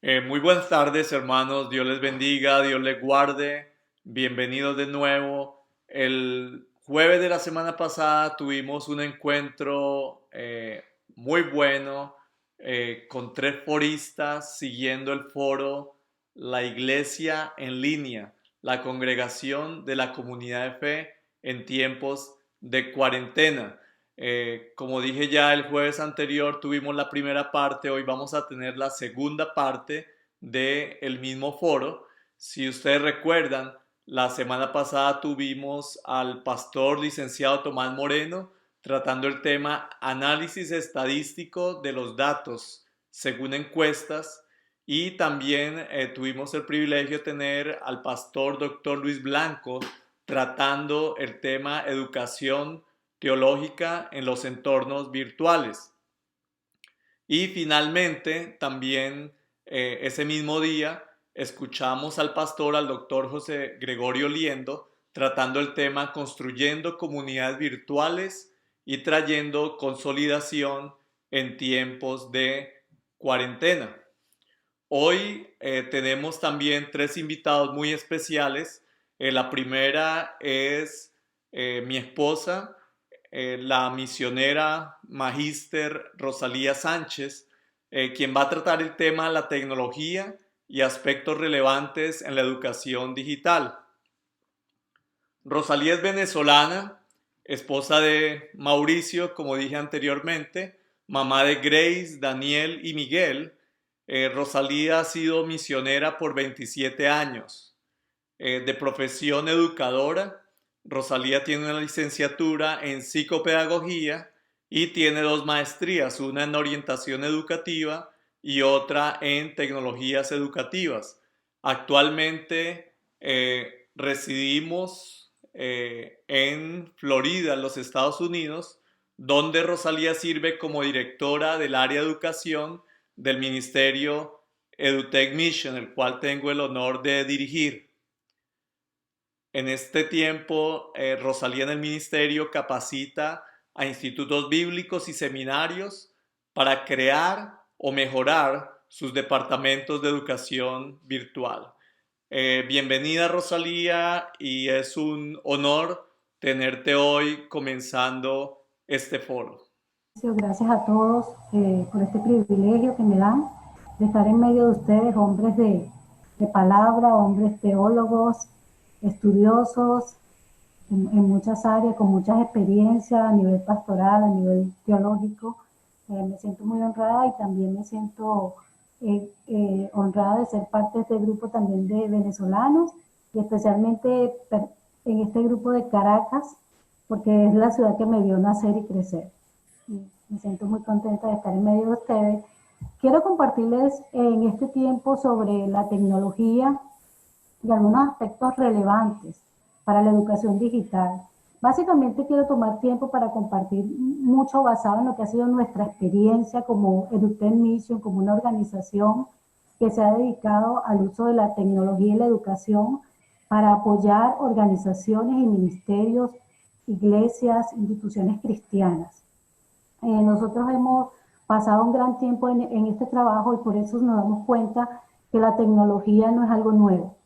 Muy buenas tardes, hermanos. Dios les bendiga, Dios les guarde. Bienvenidos de nuevo. El jueves de la semana pasada tuvimos un encuentro muy bueno con tres foristas siguiendo el foro La Iglesia en línea, la congregación de la comunidad de fe en tiempos de cuarentena. Como dije ya el jueves anterior, tuvimos la primera parte, hoy vamos a tener la segunda parte del mismo foro. Si ustedes recuerdan, la semana pasada tuvimos al pastor licenciado Tomás Moreno tratando el tema análisis estadístico de los datos según encuestas, y también tuvimos el privilegio de tener al pastor doctor Luis Blanco tratando el tema educación teológica en los entornos virtuales. Y finalmente, también ese mismo día, escuchamos al pastor, al doctor José Gregorio Liendo, tratando el tema construyendo comunidades virtuales y trayendo consolidación en tiempos de cuarentena. Hoy tenemos también tres invitados muy especiales. La primera es mi esposa, la misionera magíster Rosalía Sánchez, quien va a tratar el tema de la tecnología y aspectos relevantes en la educación digital. Rosalía es venezolana, esposa de Mauricio, como dije anteriormente, mamá de Grace, Daniel y Miguel. Rosalía ha sido misionera por 27 años. De profesión educadora, Rosalía tiene una licenciatura en psicopedagogía y tiene dos maestrías, una en orientación educativa y otra en tecnologías educativas. Actualmente residimos en Florida, en los Estados Unidos, donde Rosalía sirve como directora del área de educación del Ministerio EduTech Mission, el cual tengo el honor de dirigir. En este tiempo, Rosalía en el ministerio capacita a institutos bíblicos y seminarios para crear o mejorar sus departamentos de educación virtual. Bienvenida, Rosalía, y es un honor tenerte hoy comenzando este foro. Gracias a todos por este privilegio que me dan de estar en medio de ustedes, hombres de palabra, hombres teólogos, estudiosos en muchas áreas, con muchas experiencias a nivel pastoral, a nivel teológico. Me siento muy honrada y también me siento honrada de ser parte de este grupo también de venezolanos y especialmente en este grupo de Caracas, porque es la ciudad que me vio nacer y crecer. Me siento muy contenta de estar en medio de ustedes. Quiero compartirles en este tiempo sobre la tecnología y algunos aspectos relevantes para la educación digital. Básicamente quiero tomar tiempo para compartir mucho basado en lo que ha sido nuestra experiencia como EduTech Mission, como una organización que se ha dedicado al uso de la tecnología y la educación para apoyar organizaciones y ministerios, iglesias, instituciones cristianas. Nosotros hemos pasado un gran tiempo en este trabajo y por eso nos damos cuenta que la tecnología no es algo nuevo.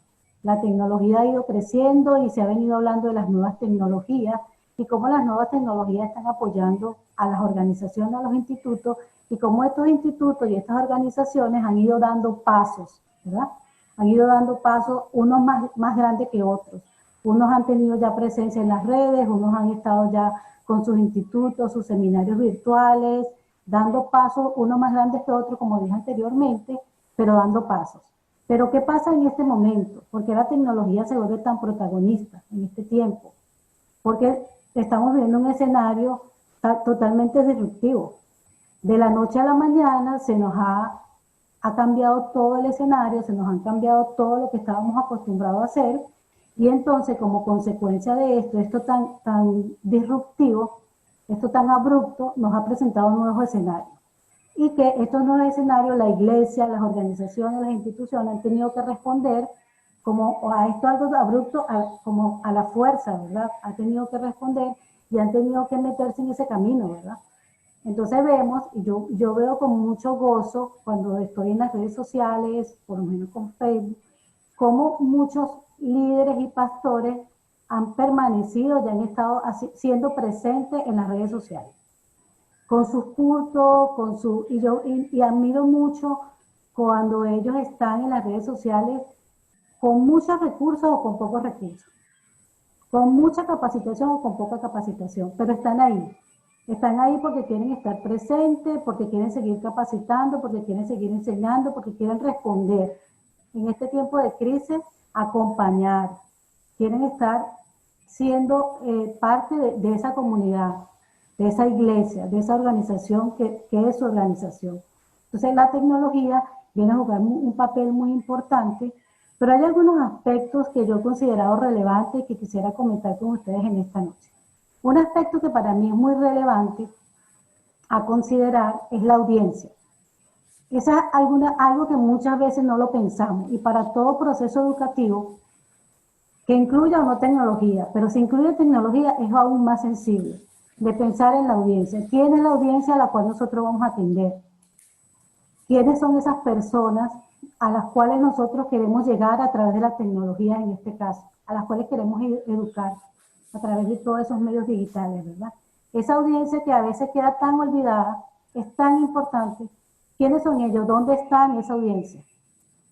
La tecnología ha ido creciendo y se ha venido hablando de las nuevas tecnologías y cómo las nuevas tecnologías están apoyando a las organizaciones, a los institutos, y cómo estos institutos y estas organizaciones han ido dando pasos, ¿verdad? Han ido dando pasos, unos más grandes que otros. Unos han tenido ya presencia en las redes, unos han estado ya con sus institutos, sus seminarios virtuales, dando pasos, unos más grandes que otros, como dije anteriormente, pero dando pasos. Pero ¿qué pasa en este momento? ¿Por qué la tecnología se vuelve tan protagonista en este tiempo? Porque estamos viendo un escenario totalmente disruptivo. De la noche a la mañana ha cambiado todo el escenario, se nos han cambiado todo lo que estábamos acostumbrados a hacer, y entonces como consecuencia de esto tan disruptivo, esto tan abrupto, nos ha presentado nuevos escenarios. Y que estos nuevos escenarios, la iglesia, las organizaciones, las instituciones han tenido que responder como a esto algo abrupto, como a la fuerza, ¿verdad? Ha tenido que responder y han tenido que meterse en ese camino, ¿verdad? Entonces vemos, y yo veo con mucho gozo cuando estoy en las redes sociales, por lo menos con Facebook, cómo muchos líderes y pastores han permanecido y han estado siendo presentes en las redes sociales, con sus cultos, y admiro mucho cuando ellos están en las redes sociales con muchos recursos o con pocos recursos, con mucha capacitación o con poca capacitación, pero están ahí. Están ahí porque quieren estar presentes, porque quieren seguir capacitando, porque quieren seguir enseñando, porque quieren responder. En este tiempo de crisis, acompañar. Quieren estar siendo parte de esa comunidad, de esa iglesia, de esa organización que es su organización. Entonces la tecnología viene a jugar un papel muy importante, pero hay algunos aspectos que yo he considerado relevantes y que quisiera comentar con ustedes en esta noche. Un aspecto que para mí es muy relevante a considerar es la audiencia. Esa es algo que muchas veces no lo pensamos, y para todo proceso educativo que incluya o no tecnología, pero si incluye tecnología es aún más sensible de pensar en la audiencia. ¿Quién es la audiencia a la cual nosotros vamos a atender? ¿Quiénes son esas personas a las cuales nosotros queremos llegar a través de la tecnología, en este caso, a las cuales queremos educar a través de todos esos medios digitales, ¿verdad? Esa audiencia que a veces queda tan olvidada, es tan importante. ¿Quiénes son ellos? ¿Dónde están esa audiencia?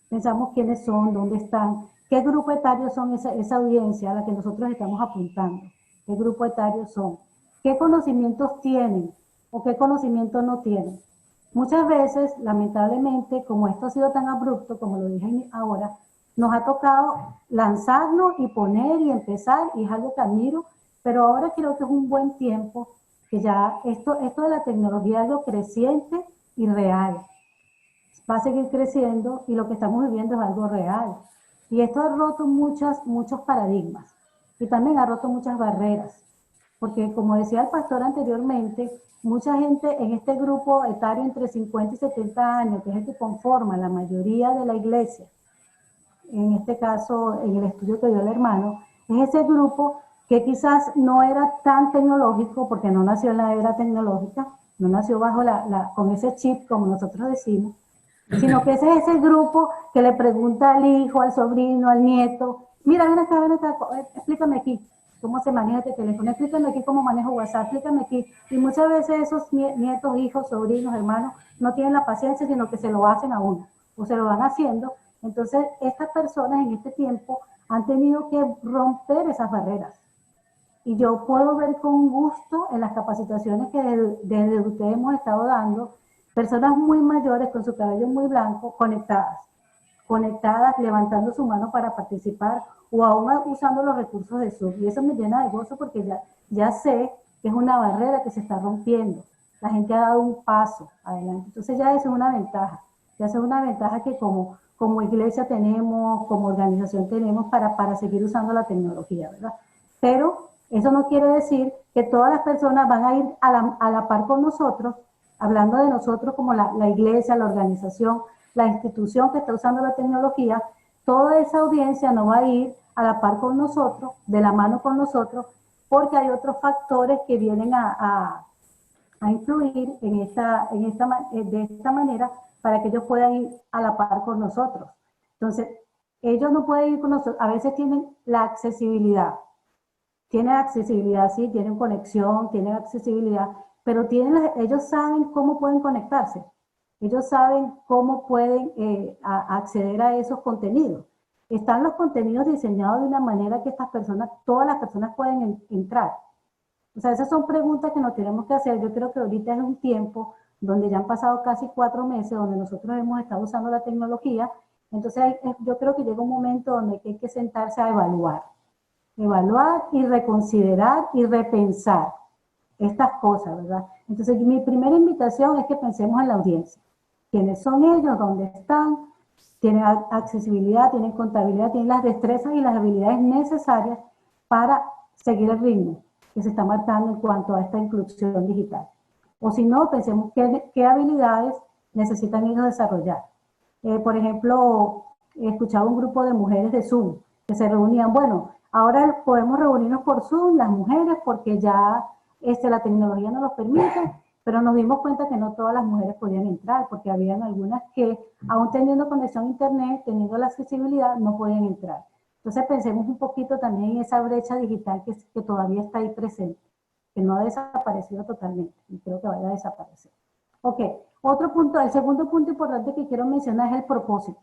Pensamos quiénes son, dónde están, qué grupo etario son esa audiencia a la que nosotros estamos apuntando, qué grupo etario son, qué conocimientos tienen o qué conocimientos no tienen. Muchas veces, lamentablemente, como esto ha sido tan abrupto, como lo dije ahora, nos ha tocado lanzarnos y poner y empezar, y es algo que admiro, pero ahora creo que es un buen tiempo que ya esto de la tecnología es algo creciente y real. Va a seguir creciendo y lo que estamos viviendo es algo real. Y esto ha roto muchos paradigmas y también ha roto muchas barreras. Porque como decía el pastor anteriormente, mucha gente en este grupo etario entre 50 y 70 años, que es el que conforma la mayoría de la iglesia, en este caso en el estudio que dio el hermano, es ese grupo que quizás no era tan tecnológico porque no nació en la era tecnológica, no nació bajo con ese chip, como nosotros decimos, sino que ese es ese grupo que le pregunta al hijo, al sobrino, al nieto, mira, ven acá, explícame aquí cómo se maneja este teléfono, explícame aquí cómo manejo WhatsApp, explícame aquí. Y muchas veces esos nietos, hijos, sobrinos, hermanos, no tienen la paciencia, sino que se lo hacen a uno, o se lo van haciendo. Entonces, estas personas en este tiempo han tenido que romper esas barreras. Y yo puedo ver con gusto en las capacitaciones que desde ustedes hemos estado dando, personas muy mayores con su cabello muy blanco, conectadas, levantando su mano para participar, o aún usando los recursos de Zoom. Y eso me llena de gozo porque ya sé que es una barrera que se está rompiendo. La gente ha dado un paso adelante. Entonces ya eso es una ventaja. Ya eso es una ventaja que como iglesia tenemos, como organización tenemos para seguir usando la tecnología, ¿verdad? Pero eso no quiere decir que todas las personas van a ir a la par con nosotros, hablando de nosotros como la iglesia, la organización, la institución que está usando la tecnología. Toda esa audiencia no va a ir a la par con nosotros, de la mano con nosotros, porque hay otros factores que vienen a influir de esta manera para que ellos puedan ir a la par con nosotros. Entonces, ellos no pueden ir con nosotros, a veces tienen accesibilidad, sí, tienen conexión, tienen accesibilidad, pero ellos saben cómo pueden conectarse, ellos saben cómo pueden acceder a esos contenidos. Están los contenidos diseñados de una manera que todas las personas pueden entrar. O sea, esas son preguntas que nos tenemos que hacer. Yo creo que ahorita es un tiempo donde ya han pasado casi 4 meses, donde nosotros hemos estado usando la tecnología. Entonces, yo creo que llega un momento donde hay que sentarse a evaluar y reconsiderar y repensar estas cosas, ¿verdad? Entonces, mi primera invitación es que pensemos en la audiencia. ¿Quiénes son ellos? ¿Dónde están? ¿Tienen accesibilidad? ¿Tienen contabilidad? ¿Tienen las destrezas y las habilidades necesarias para seguir el ritmo que se está marcando en cuanto a esta inclusión digital? O si no, pensemos qué habilidades necesitan ellos desarrollar. Por ejemplo, he escuchado un grupo de mujeres de Zoom que se reunían. Bueno, ahora podemos reunirnos por Zoom las mujeres porque ya la tecnología nos lo permite, pero nos dimos cuenta que no todas las mujeres podían entrar, porque habían algunas que, aún teniendo conexión a internet, teniendo la accesibilidad, no podían entrar. Entonces pensemos un poquito también en esa brecha digital que todavía está ahí presente, que no ha desaparecido totalmente, y creo que vaya a desaparecer. Ok, otro punto, el segundo punto importante que quiero mencionar es el propósito.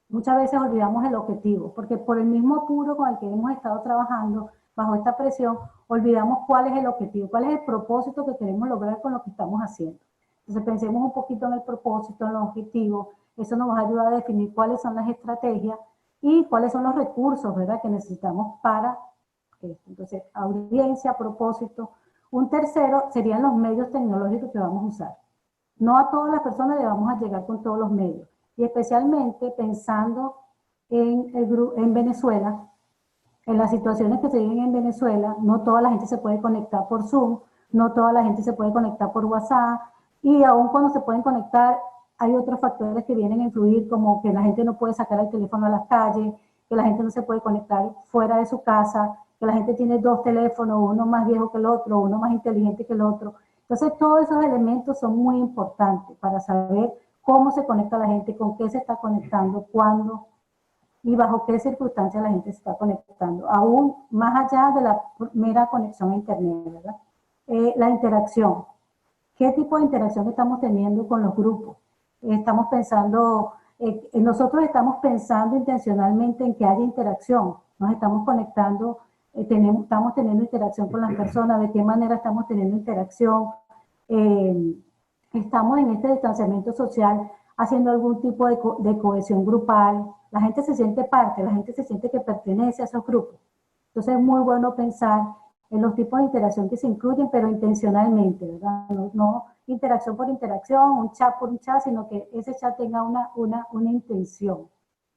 Muchas veces olvidamos el objetivo, porque por el mismo apuro con el que hemos estado trabajando, bajo esta presión, olvidamos cuál es el objetivo, cuál es el propósito que queremos lograr con lo que estamos haciendo. Entonces pensemos un poquito en el propósito, en los objetivos, eso nos va a ayudar a definir cuáles son las estrategias y cuáles son los recursos, ¿verdad?, que necesitamos para esto. Entonces, audiencia, propósito. Un tercero serían los medios tecnológicos que vamos a usar. No a todas las personas le vamos a llegar con todos los medios. Y especialmente pensando en Venezuela, en las situaciones que se viven en Venezuela, no toda la gente se puede conectar por Zoom, no toda la gente se puede conectar por WhatsApp, y aún cuando se pueden conectar, hay otros factores que vienen a influir, como que la gente no puede sacar el teléfono a las calles, que la gente no se puede conectar fuera de su casa, que la gente tiene dos teléfonos, uno más viejo que el otro, uno más inteligente que el otro. Entonces, todos esos elementos son muy importantes para saber cómo se conecta la gente, con qué se está conectando, cuándo y bajo qué circunstancias la gente se está conectando, aún más allá de la mera conexión a Internet, ¿verdad? La interacción. ¿Qué tipo de interacción estamos teniendo con los grupos? Estamos pensando, nosotros estamos pensando intencionalmente en que haya interacción, nos estamos conectando, estamos teniendo interacción con las personas, de qué manera estamos teniendo interacción, eh, estamos en este distanciamiento social haciendo algún tipo de cohesión grupal, la gente se siente parte, la gente se siente que pertenece a esos grupos. Entonces es muy bueno pensar en los tipos de interacción que se incluyen, pero intencionalmente, ¿verdad? No interacción por interacción, un chat por un chat, sino que ese chat tenga una intención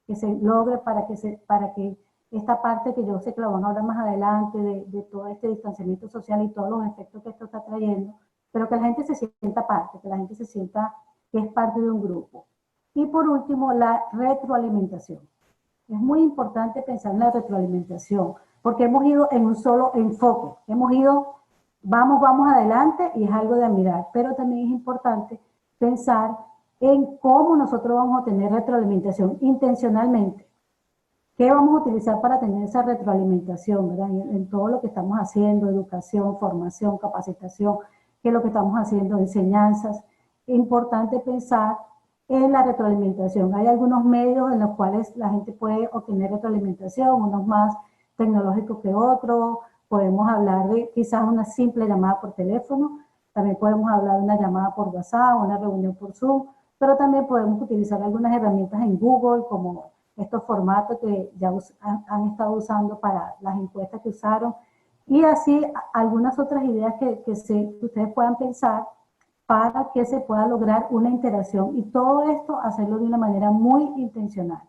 que se logre para que esta parte que yo sé que lo van a hablar más adelante de todo este distanciamiento social y todos los efectos que esto está trayendo, pero que la gente se sienta parte, que la gente se sienta que es parte de un grupo. Y por último, la retroalimentación. Es muy importante pensar en la retroalimentación, porque hemos ido en un solo enfoque, hemos ido, vamos adelante y es algo de admirar, pero también es importante pensar en cómo nosotros vamos a tener retroalimentación intencionalmente. ¿Qué vamos a utilizar para tener esa retroalimentación, ¿verdad? En todo lo que estamos haciendo, educación, formación, capacitación, qué es lo que estamos haciendo, enseñanzas. Es importante pensar en la retroalimentación. Hay algunos medios en los cuales la gente puede obtener retroalimentación, unos más tecnológicos que otros. Podemos hablar de quizás una simple llamada por teléfono, también podemos hablar de una llamada por WhatsApp, una reunión por Zoom, pero también podemos utilizar algunas herramientas en Google como estos formatos que ya han estado usando para las encuestas que usaron, y así algunas otras ideas que ustedes puedan pensar para que se pueda lograr una interacción, y todo esto hacerlo de una manera muy intencional.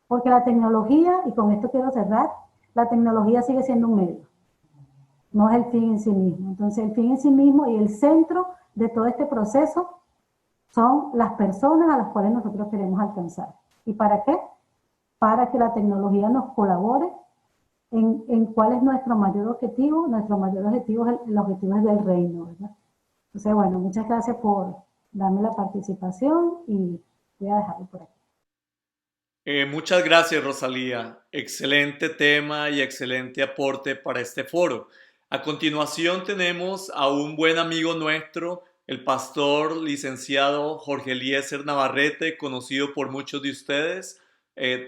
Porque la tecnología, y con esto quiero cerrar, la tecnología sigue siendo un medio, no es el fin en sí mismo. Entonces el fin en sí mismo y el centro de todo este proceso son las personas a las cuales nosotros queremos alcanzar. ¿Y para qué? Para que la tecnología nos colabore en cuál es nuestro mayor objetivo. Nuestro mayor objetivo es el objetivo es del reino, ¿verdad? Entonces, bueno, muchas gracias por darme la participación y voy a dejarlo por aquí. Muchas gracias, Rosalía. Excelente tema y excelente aporte para este foro. A continuación tenemos a un buen amigo nuestro, el pastor licenciado Jorge Eliezer Navarrete, conocido por muchos de ustedes,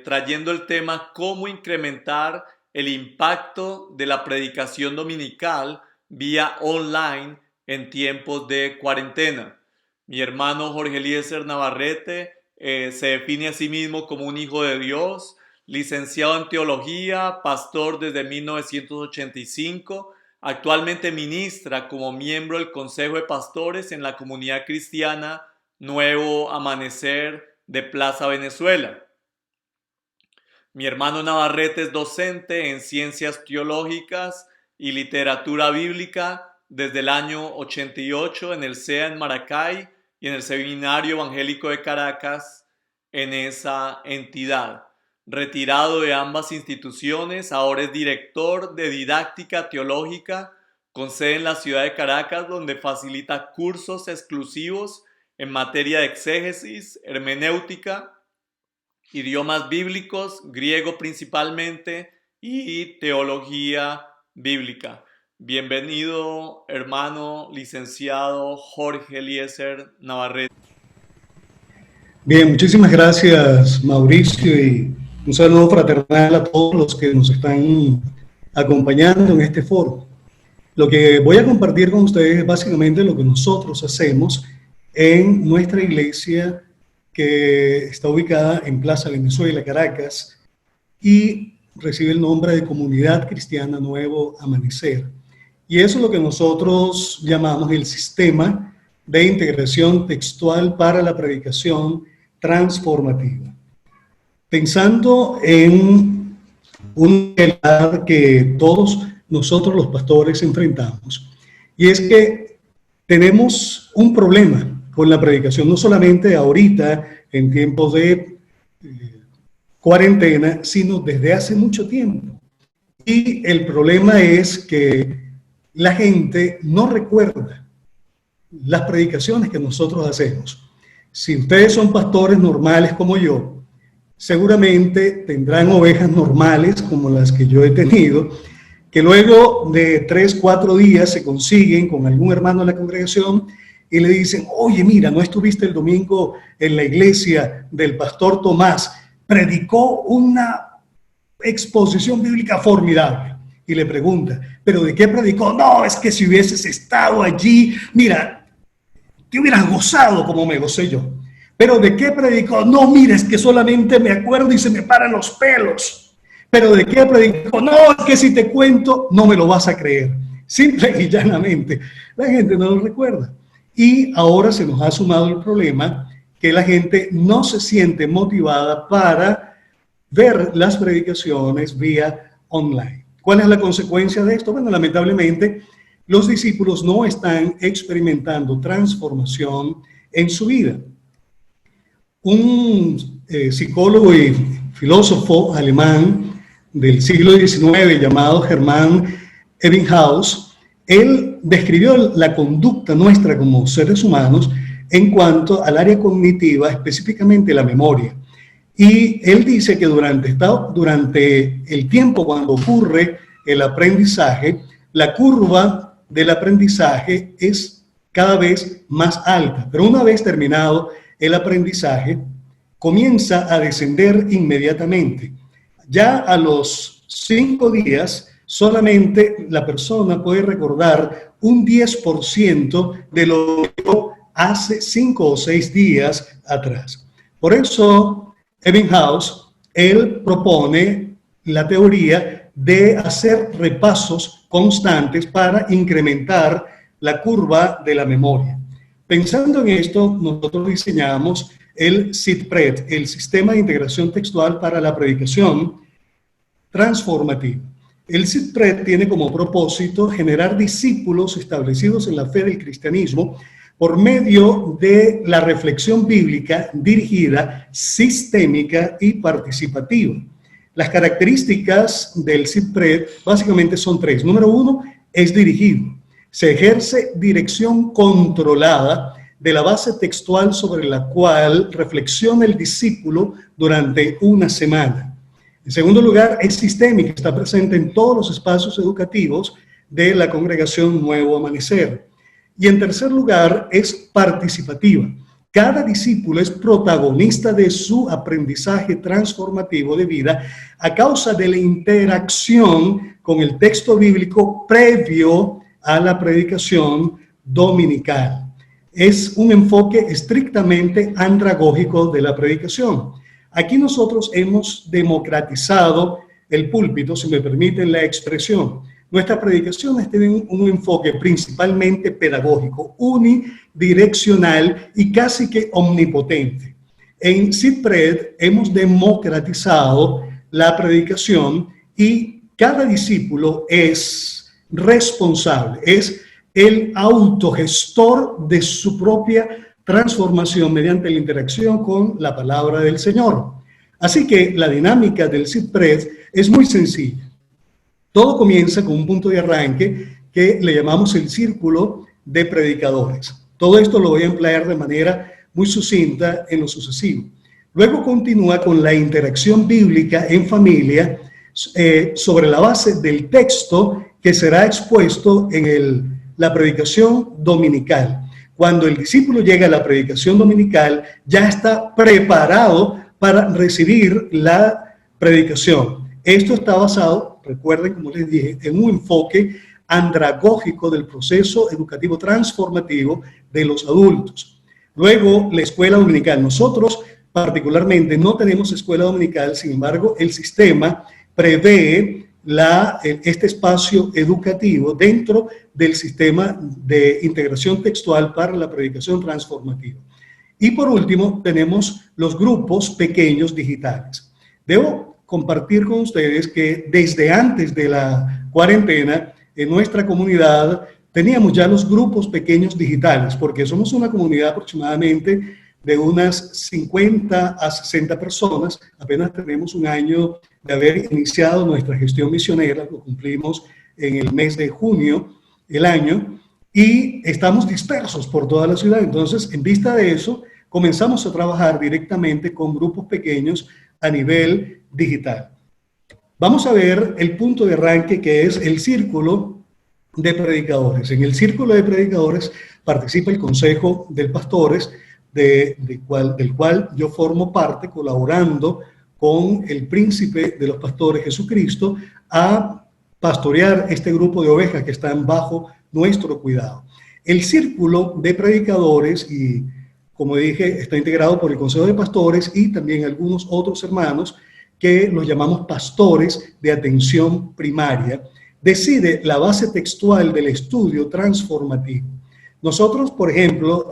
trayendo el tema cómo incrementar el impacto de la predicación dominical vía online en tiempos de cuarentena. Mi hermano Jorge Eliezer Navarrete se define a sí mismo como un hijo de Dios, licenciado en teología, pastor desde 1985, actualmente ministra como miembro del Consejo de Pastores en la comunidad cristiana Nuevo Amanecer de Plaza Venezuela. Mi hermano Navarrete es docente en ciencias teológicas y literatura bíblica desde el año 88 en el CEA en Maracay y en el Seminario Evangélico de Caracas en esa entidad. Retirado de ambas instituciones, ahora es director de didáctica teológica con sede en la ciudad de Caracas, donde facilita cursos exclusivos en materia de exégesis, hermenéutica, idiomas bíblicos, griego principalmente, y teología bíblica. Bienvenido, hermano licenciado Jorge Eliezer Navarrete. Bien, muchísimas gracias, Mauricio, y un saludo fraternal a todos los que nos están acompañando en este foro. Lo que voy a compartir con ustedes es básicamente lo que nosotros hacemos en nuestra iglesia que está ubicada en Plaza Venezuela, Caracas, y recibe el nombre de Comunidad Cristiana Nuevo Amanecer. Y eso es lo que nosotros llamamos el sistema de integración textual para la predicación transformativa. Pensando en un realidad que todos nosotros los pastores enfrentamos, y es que tenemos un problema con la predicación, no solamente ahorita en tiempos de cuarentena, sino desde hace mucho tiempo. Y el problema es que la gente no recuerda las predicaciones que nosotros hacemos. Si ustedes son pastores normales como yo, seguramente tendrán ovejas normales como las que yo he tenido, que luego de 3, 4 días se consiguen con algún hermano de la congregación y le dicen: oye, mira, ¿no estuviste el domingo en la iglesia del pastor Tomás? Predicó una exposición bíblica formidable. Y le pregunta: ¿pero de qué predicó? No, es que si hubieses estado allí, mira, te hubieras gozado como me gocé yo. ¿Pero de qué predicó? No, mira, es que solamente me acuerdo y se me paran los pelos. ¿Pero de qué predicó? No, es que si te cuento, no me lo vas a creer. Simple y llanamente, la gente no lo recuerda. Y ahora se nos ha sumado el problema que la gente no se siente motivada para ver las predicaciones vía online. ¿Cuál es la consecuencia de esto? Bueno, lamentablemente, los discípulos no están experimentando transformación en su vida. Un psicólogo y filósofo alemán del siglo XIX llamado Hermann Ebbinghaus, él describió la conducta nuestra como seres humanos en cuanto al área cognitiva, específicamente la memoria. Y él dice que durante el tiempo cuando ocurre el aprendizaje, la curva del aprendizaje es cada vez más alta. Pero una vez terminado el aprendizaje, comienza a descender inmediatamente. Ya a los 5 días, solamente la persona puede recordar un 10% de lo que hace 5 o 6 días atrás. Por eso, Ebbinghaus, él propone la teoría de hacer repasos constantes para incrementar la curva de la memoria. Pensando en esto, nosotros diseñamos el SITPRED, el Sistema de Integración Textual para la Predicación Transformativa. El SITPRED tiene como propósito generar discípulos establecidos en la fe del cristianismo por medio de la reflexión bíblica dirigida, sistémica y participativa. Las características del SITPRED básicamente son 3. Número 1, es dirigido. Se ejerce dirección controlada de la base textual sobre la cual reflexiona el discípulo durante una semana. En segundo lugar, es sistémica, está presente en todos los espacios educativos de la congregación Nuevo Amanecer. Y en tercer lugar, es participativa. Cada discípulo es protagonista de su aprendizaje transformativo de vida a causa de la interacción con el texto bíblico previo a la predicación dominical. Es un enfoque estrictamente andragógico de la predicación. Aquí nosotros hemos democratizado el púlpito, si me permiten la expresión. Nuestras predicaciones tienen un enfoque principalmente pedagógico, unidireccional y casi que omnipotente. En SITPRED hemos democratizado la predicación y cada discípulo es responsable, es el autogestor de su propia transformación mediante la interacción con la palabra del Señor. Así que la dinámica del SITPRED es muy sencilla. Todo comienza con un punto de arranque que le llamamos el Círculo de Predicadores. Todo esto lo voy a emplear de manera muy sucinta en lo sucesivo. Luego continúa con la interacción bíblica en familia sobre la base del texto que será expuesto en la predicación dominical. Cuando el discípulo llega a la predicación dominical, ya está preparado para recibir la predicación. Esto está basado, recuerden, como les dije, en un enfoque andragógico del proceso educativo transformativo de los adultos. Luego, la escuela dominical. Nosotros, particularmente, no tenemos escuela dominical, sin embargo, el sistema prevé este espacio educativo dentro del sistema de integración textual para la predicación transformativa. Y por último, tenemos los grupos pequeños digitales. Debo compartir con ustedes que desde antes de la cuarentena, en nuestra comunidad teníamos ya los grupos pequeños digitales, porque somos una comunidad aproximadamente de unas 50 a 60 personas. Apenas tenemos un año de haber iniciado nuestra gestión misionera, lo cumplimos en el mes de junio del año, y estamos dispersos por toda la ciudad. Entonces, en vista de eso, comenzamos a trabajar directamente con grupos pequeños a nivel digital. Vamos a ver el punto de arranque, que es el Círculo de Predicadores. En el Círculo de Predicadores participa el Consejo de Pastores, del cual yo formo parte, colaborando con el príncipe de los pastores, Jesucristo, a pastorear este grupo de ovejas que están bajo nuestro cuidado. El Círculo de Predicadores, y como dije, está integrado por el Consejo de Pastores y también algunos otros hermanos que los llamamos pastores de atención primaria, decide la base textual del estudio transformativo. Nosotros, por ejemplo,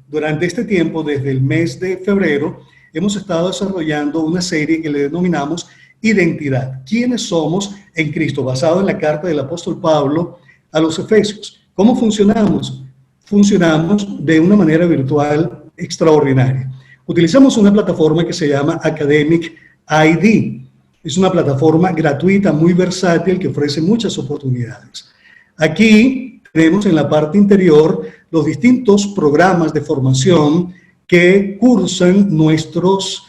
durante este tiempo, desde el mes de febrero, hemos estado desarrollando una serie que le denominamos Identidad. ¿Quiénes somos en Cristo? Basado en la carta del apóstol Pablo a los Efesios. ¿Cómo funcionamos? Funcionamos de una manera virtual extraordinaria. Utilizamos una plataforma que se llama Academic ID. Es una plataforma gratuita, muy versátil, que ofrece muchas oportunidades. Aquí tenemos en la parte interior los distintos programas de formación que cursan nuestros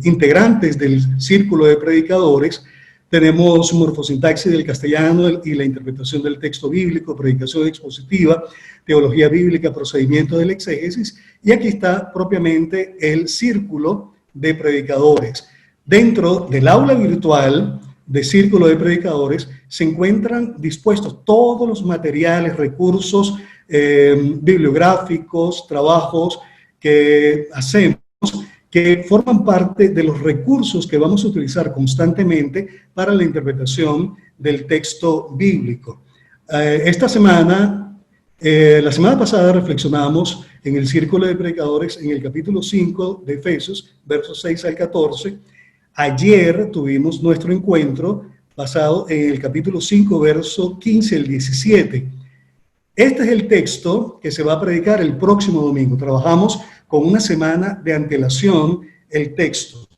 integrantes del Círculo de Predicadores. Tenemos morfosintaxis del castellano y la interpretación del texto bíblico, predicación expositiva, teología bíblica, procedimiento del exégesis, y aquí está propiamente el Círculo de Predicadores. Dentro del aula virtual de Círculo de Predicadores se encuentran dispuestos todos los materiales, recursos bibliográficos, trabajos que hacemos, que forman parte de los recursos que vamos a utilizar constantemente para la interpretación del texto bíblico. La semana pasada reflexionamos en el Círculo de Predicadores en el capítulo 5 de Efesios, versos 6 al 14. Ayer tuvimos nuestro encuentro basado en el capítulo 5, verso 15 al 17. Este es el texto que se va a predicar el próximo domingo. Trabajamos con una semana de antelación el texto.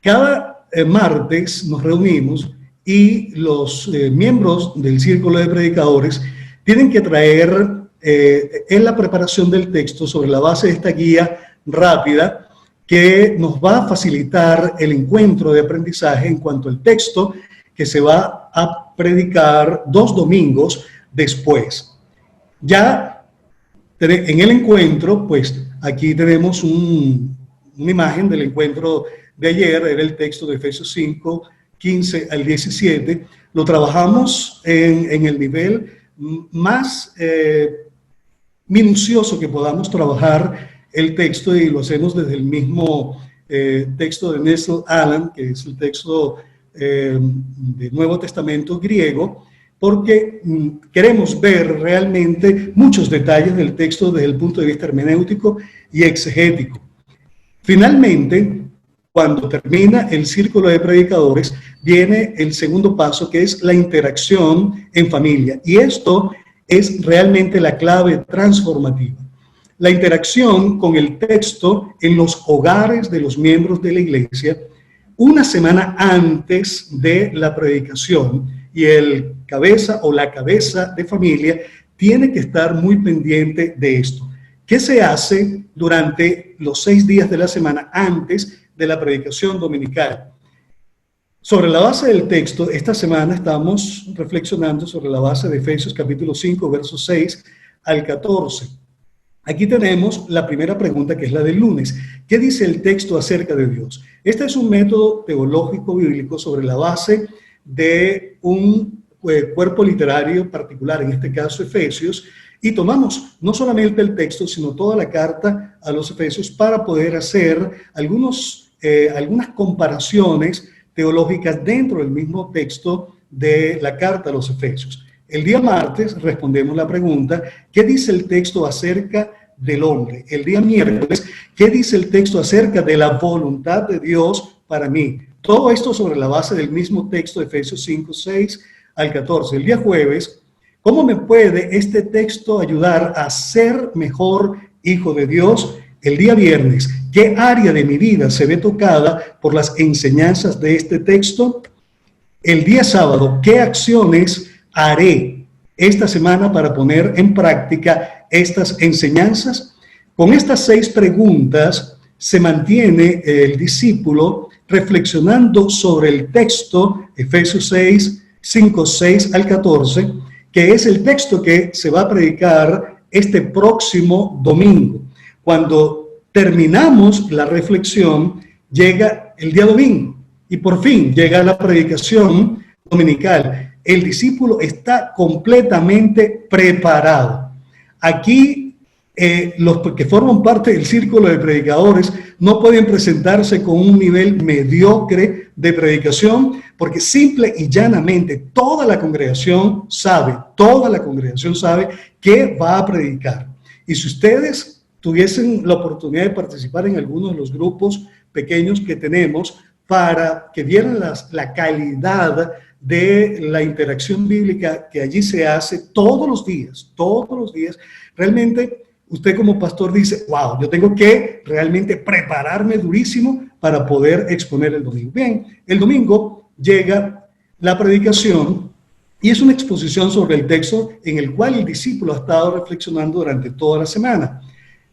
Cada martes nos reunimos y los miembros del Círculo de Predicadores tienen que traer en la preparación del texto, sobre la base de esta guía rápida, que nos va a facilitar el encuentro de aprendizaje en cuanto al texto que se va a predicar 2 domingos después. Ya en el encuentro, pues aquí tenemos una imagen del encuentro de ayer, era el texto de Efesios 5, 15 al 17. Lo trabajamos en el nivel más minucioso que podamos trabajar el texto, y lo hacemos desde el mismo texto de Nestle Aland, que es el texto del Nuevo Testamento griego, porque queremos ver realmente muchos detalles del texto desde el punto de vista hermenéutico y exegético. Finalmente, cuando termina el Círculo de Predicadores, viene el segundo paso, que es la interacción en familia, y esto es realmente la clave transformativa. La interacción con el texto en los hogares de los miembros de la iglesia, una semana antes de la predicación, y el cabeza o la cabeza de familia tiene que estar muy pendiente de esto. ¿Qué se hace durante los 6 días de la semana antes de la predicación dominical? Sobre la base del texto, esta semana estamos reflexionando sobre la base de Efesios capítulo 5, versos 6 al 14. Aquí tenemos la primera pregunta, que es la del lunes. ¿Qué dice el texto acerca de Dios? Este es un método teológico bíblico sobre la base de un cuerpo literario particular, en este caso Efesios, y tomamos no solamente el texto, sino toda la carta a los Efesios para poder hacer algunas comparaciones teológicas dentro del mismo texto de la carta a los Efesios. El día martes respondemos la pregunta, ¿qué dice el texto acerca del hombre? El día miércoles, ¿qué dice el texto acerca de la voluntad de Dios para mí? Todo esto sobre la base del mismo texto de Efesios 5, 6 al 14. El día jueves, ¿cómo me puede este texto ayudar a ser mejor hijo de Dios? El día viernes, ¿qué área de mi vida se ve tocada por las enseñanzas de este texto? El día sábado, ¿qué acciones haré esta semana para poner en práctica estas enseñanzas? Con estas 6 preguntas se mantiene el discípulo reflexionando sobre el texto, Efesios 6, 5, 6 al 14, que es el texto que se va a predicar este próximo domingo. Cuando terminamos la reflexión, llega el día domingo y por fin llega la predicación dominical. El discípulo está completamente preparado. Aquí los que forman parte del círculo de predicadores no pueden presentarse con un nivel mediocre de predicación, porque simple y llanamente toda la congregación sabe que va a predicar. Y si ustedes tuviesen la oportunidad de participar en algunos de los grupos pequeños que tenemos para que vieran la calidad de la interacción bíblica que allí se hace todos los días, realmente usted como pastor dice, wow, yo tengo que realmente prepararme durísimo para poder exponer el domingo. Bien, el domingo llega la predicación y es una exposición sobre el texto en el cual el discípulo ha estado reflexionando durante toda la semana.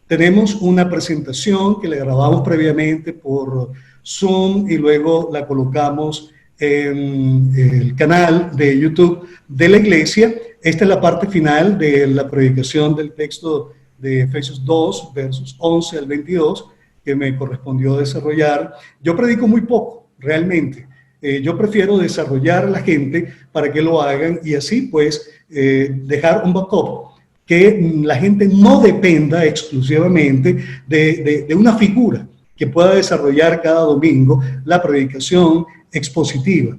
Tenemos una presentación que le grabamos previamente por Zoom y luego la colocamos en el canal de YouTube de la iglesia. Esta es la parte final de la predicación del texto de Efesios 2, versos 11 al 22, que me correspondió desarrollar. Yo predico muy poco, realmente. Yo prefiero desarrollar a la gente para que lo hagan y así pues dejar un backup, que la gente no dependa exclusivamente de una figura que pueda desarrollar cada domingo la predicación expositiva.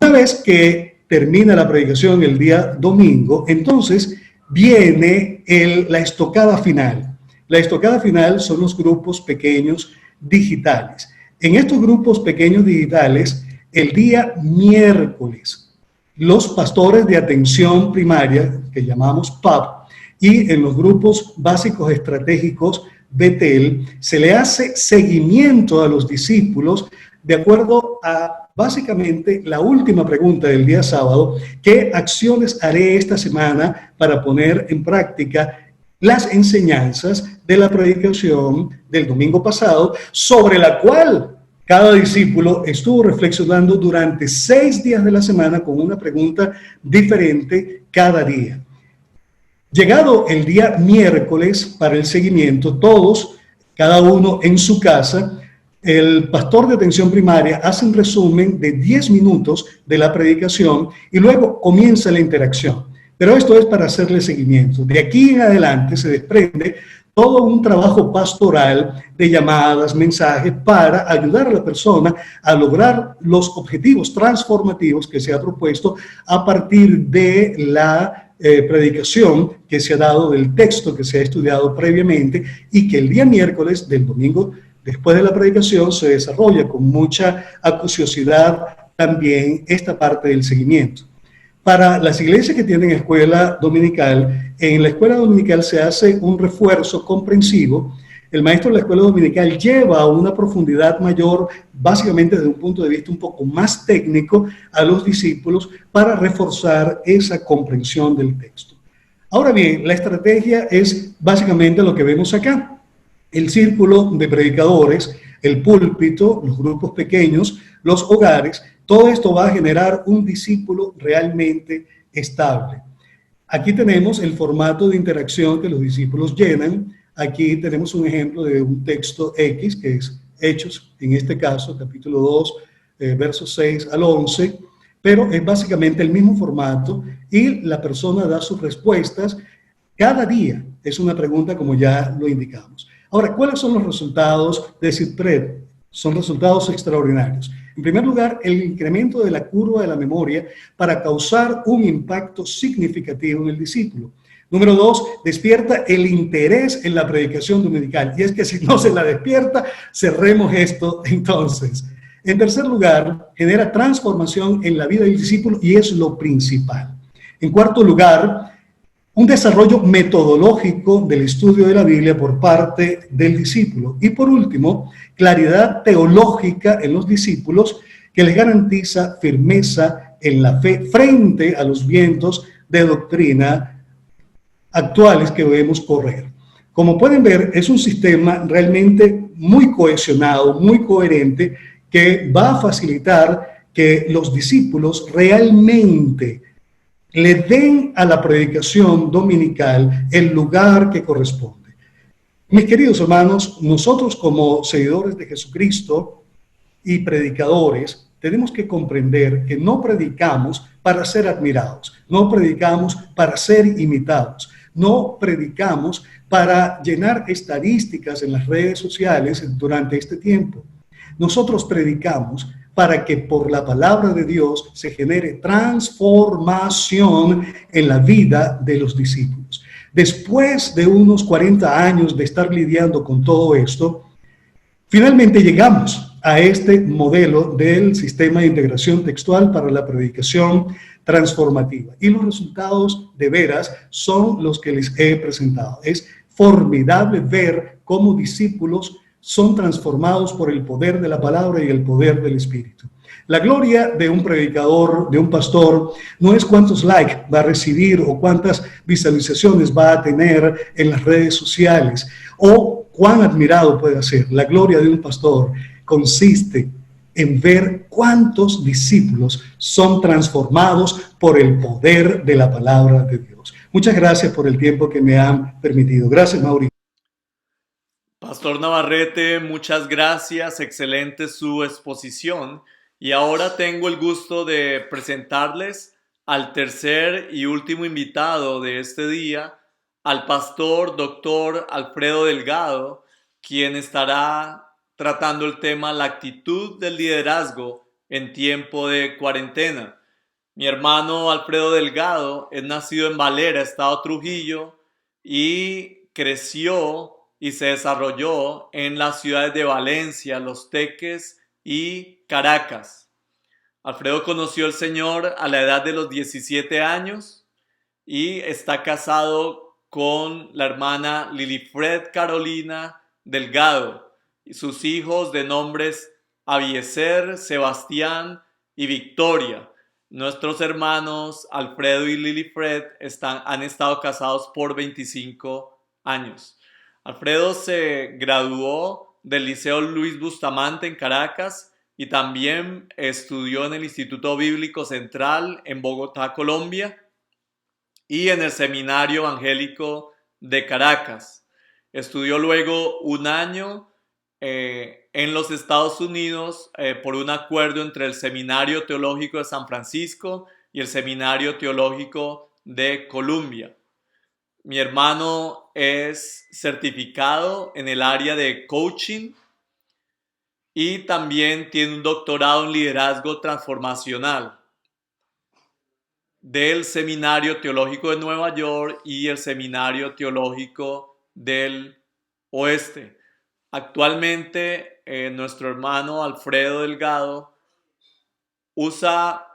Una vez que termina la predicación el día domingo, entonces viene la estocada final. La estocada final son los grupos pequeños digitales. En estos grupos pequeños digitales, el día miércoles, los pastores de atención primaria, que llamamos PAP, y en los grupos básicos estratégicos Betel, se le hace seguimiento a los discípulos de acuerdo a básicamente la última pregunta del día sábado: ¿qué acciones haré esta semana para poner en práctica las enseñanzas de la predicación del domingo pasado, sobre la cual cada discípulo estuvo reflexionando durante 6 días de la semana con una pregunta diferente cada día? Llegado el día miércoles para el seguimiento, todos, cada uno en su casa, el pastor de atención primaria hace un resumen de 10 minutos de la predicación y luego comienza la interacción. Pero esto es para hacerle seguimiento. De aquí en adelante se desprende todo un trabajo pastoral de llamadas, mensajes, para ayudar a la persona a lograr los objetivos transformativos que se ha propuesto a partir de la predicación que se ha dado, del texto que se ha estudiado previamente, y que el día miércoles del domingo, después de la predicación, se desarrolla con mucha acuciosidad también esta parte del seguimiento. Para las iglesias que tienen escuela dominical, en la escuela dominical se hace un refuerzo comprensivo el maestro de la escuela dominical lleva a una profundidad mayor, básicamente desde un punto de vista un poco más técnico, a los discípulos para reforzar esa comprensión del texto. Ahora bien, la estrategia es básicamente lo que vemos acá. El círculo de predicadores, el púlpito, los grupos pequeños, los hogares, todo esto va a generar un discípulo realmente estable. Aquí tenemos el formato de interacción que los discípulos llenan. Aquí tenemos un ejemplo de un texto X, que es Hechos, en este caso, capítulo 2, versos 6 al 11, pero es básicamente el mismo formato y la persona da sus respuestas. Cada día es una pregunta, como ya lo indicamos. Ahora, ¿cuáles son los resultados de CIPRED? Son resultados extraordinarios. En primer lugar, el incremento de la curva de la memoria para causar un impacto significativo en el discípulo. Número 2, despierta el interés en la predicación dominical. Y es que si no se la despierta, cerremos esto entonces. En tercer lugar, genera transformación en la vida del discípulo y es lo principal. En cuarto lugar, un desarrollo metodológico del estudio de la Biblia por parte del discípulo. Y por último, claridad teológica en los discípulos que les garantiza firmeza en la fe frente a los vientos de doctrina actuales que vemos correr. Como pueden ver, es un sistema realmente muy cohesionado, muy coherente, que va a facilitar que los discípulos realmente le den a la predicación dominical el lugar que corresponde. Mis queridos hermanos, nosotros como seguidores de Jesucristo y predicadores, tenemos que comprender que no predicamos para ser admirados, no predicamos para ser imitados, no predicamos para llenar estadísticas en las redes sociales durante este tiempo. Nosotros predicamos para que por la palabra de Dios se genere transformación en la vida de los discípulos. Después de unos 40 años de estar lidiando con todo esto, finalmente llegamos a este modelo del sistema de integración textual para la predicación transformativa. Y los resultados de veras son los que les he presentado. Es formidable ver cómo discípulos son transformados por el poder de la palabra y el poder del Espíritu. La gloria de un predicador, de un pastor, no es cuántos likes va a recibir o cuántas visualizaciones va a tener en las redes sociales o cuán admirado puede ser. La gloria de un pastor consiste en ver cuántos discípulos son transformados por el poder de la palabra de Dios. Muchas gracias por el tiempo que me han permitido. Gracias, Mauricio. Pastor Navarrete, muchas gracias, excelente su exposición. Y ahora tengo el gusto de presentarles al tercer y último invitado de este día, al pastor doctor Alfredo Delgado, quien estará tratando el tema la actitud del liderazgo en tiempo de cuarentena. Mi hermano Alfredo Delgado es nacido en Valera, Estado Trujillo, y creció y se desarrolló en las ciudades de Valencia, Los Teques y Caracas. Alfredo conoció al Señor a la edad de los 17 años y está casado con la hermana Lilifred Carolina Delgado y sus hijos de nombres Abiezer, Sebastián y Victoria. Nuestros hermanos Alfredo y Lilifred han estado casados por 25 años. Alfredo se graduó del Liceo Luis Bustamante en Caracas y también estudió en el Instituto Bíblico Central en Bogotá, Colombia, y en el Seminario Evangélico de Caracas. Estudió luego un año en los Estados Unidos por un acuerdo entre el Seminario Teológico de San Francisco y el Seminario Teológico de Columbia. Mi hermano es certificado en el área de coaching y también tiene un doctorado en liderazgo transformacional del Seminario Teológico de Nueva York y el Seminario Teológico del Oeste. Actualmente, nuestro hermano Alfredo Delgado usa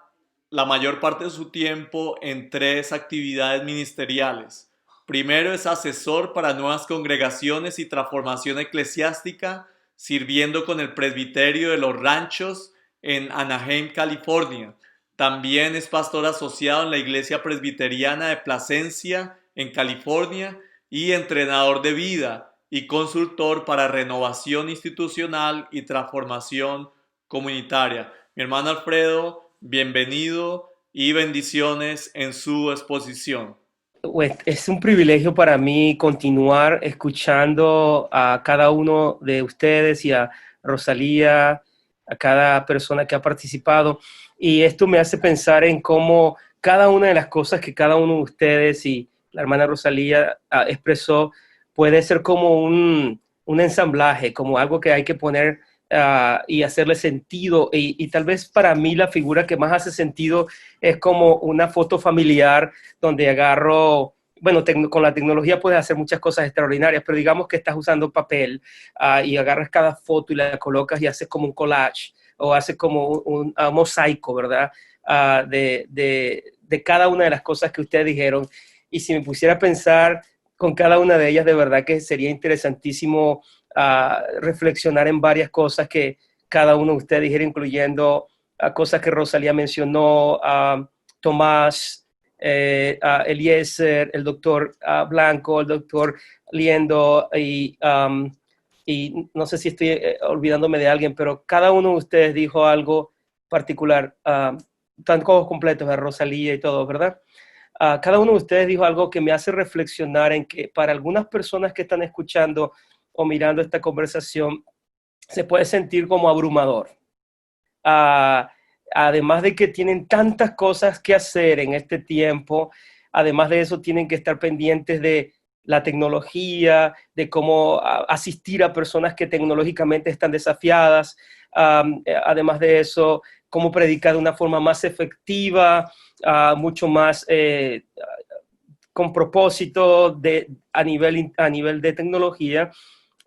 la mayor parte de su tiempo en 3 actividades ministeriales. Primero es asesor para nuevas congregaciones y transformación eclesiástica, sirviendo con el presbiterio de los ranchos en Anaheim, California. También es pastor asociado en la iglesia presbiteriana de Placencia, en California, y entrenador de vida y consultor para renovación institucional y transformación comunitaria. Mi hermano Alfredo, bienvenido y bendiciones en su exposición. Pues es un privilegio para mí continuar escuchando a cada uno de ustedes y a Rosalía, a cada persona que ha participado. Y esto me hace pensar en cómo cada una de las cosas que cada uno de ustedes y la hermana Rosalía expresó puede ser como un ensamblaje, como algo que hay que poner y hacerle sentido. Y tal vez para mí la figura que más hace sentido es como una foto familiar donde agarro, bueno, con la tecnología puedes hacer muchas cosas extraordinarias, pero digamos que estás usando papel y agarras cada foto y la colocas y haces como un collage o haces como un mosaico, ¿verdad? De cada una de las cosas que ustedes dijeron. Y si me pusiera a pensar con cada una de ellas, de verdad que sería interesantísimo reflexionar en varias cosas que cada uno de ustedes dijeron, incluyendo cosas que Rosalía mencionó, Tomás, Eliezer, el doctor Blanco, el doctor Liendo, y no sé si estoy olvidándome de alguien, pero cada uno de ustedes dijo algo particular, tan completos, Rosalía y todo, ¿verdad? Cada uno de ustedes dijo algo que me hace reflexionar en que para algunas personas que están escuchando o mirando esta conversación, se puede sentir como abrumador. Además de que tienen tantas cosas que hacer en este tiempo, además de eso tienen que estar pendientes de la tecnología, de cómo asistir a personas que tecnológicamente están desafiadas, además de eso, cómo predicar de una forma más efectiva, mucho más con propósito a nivel de tecnología,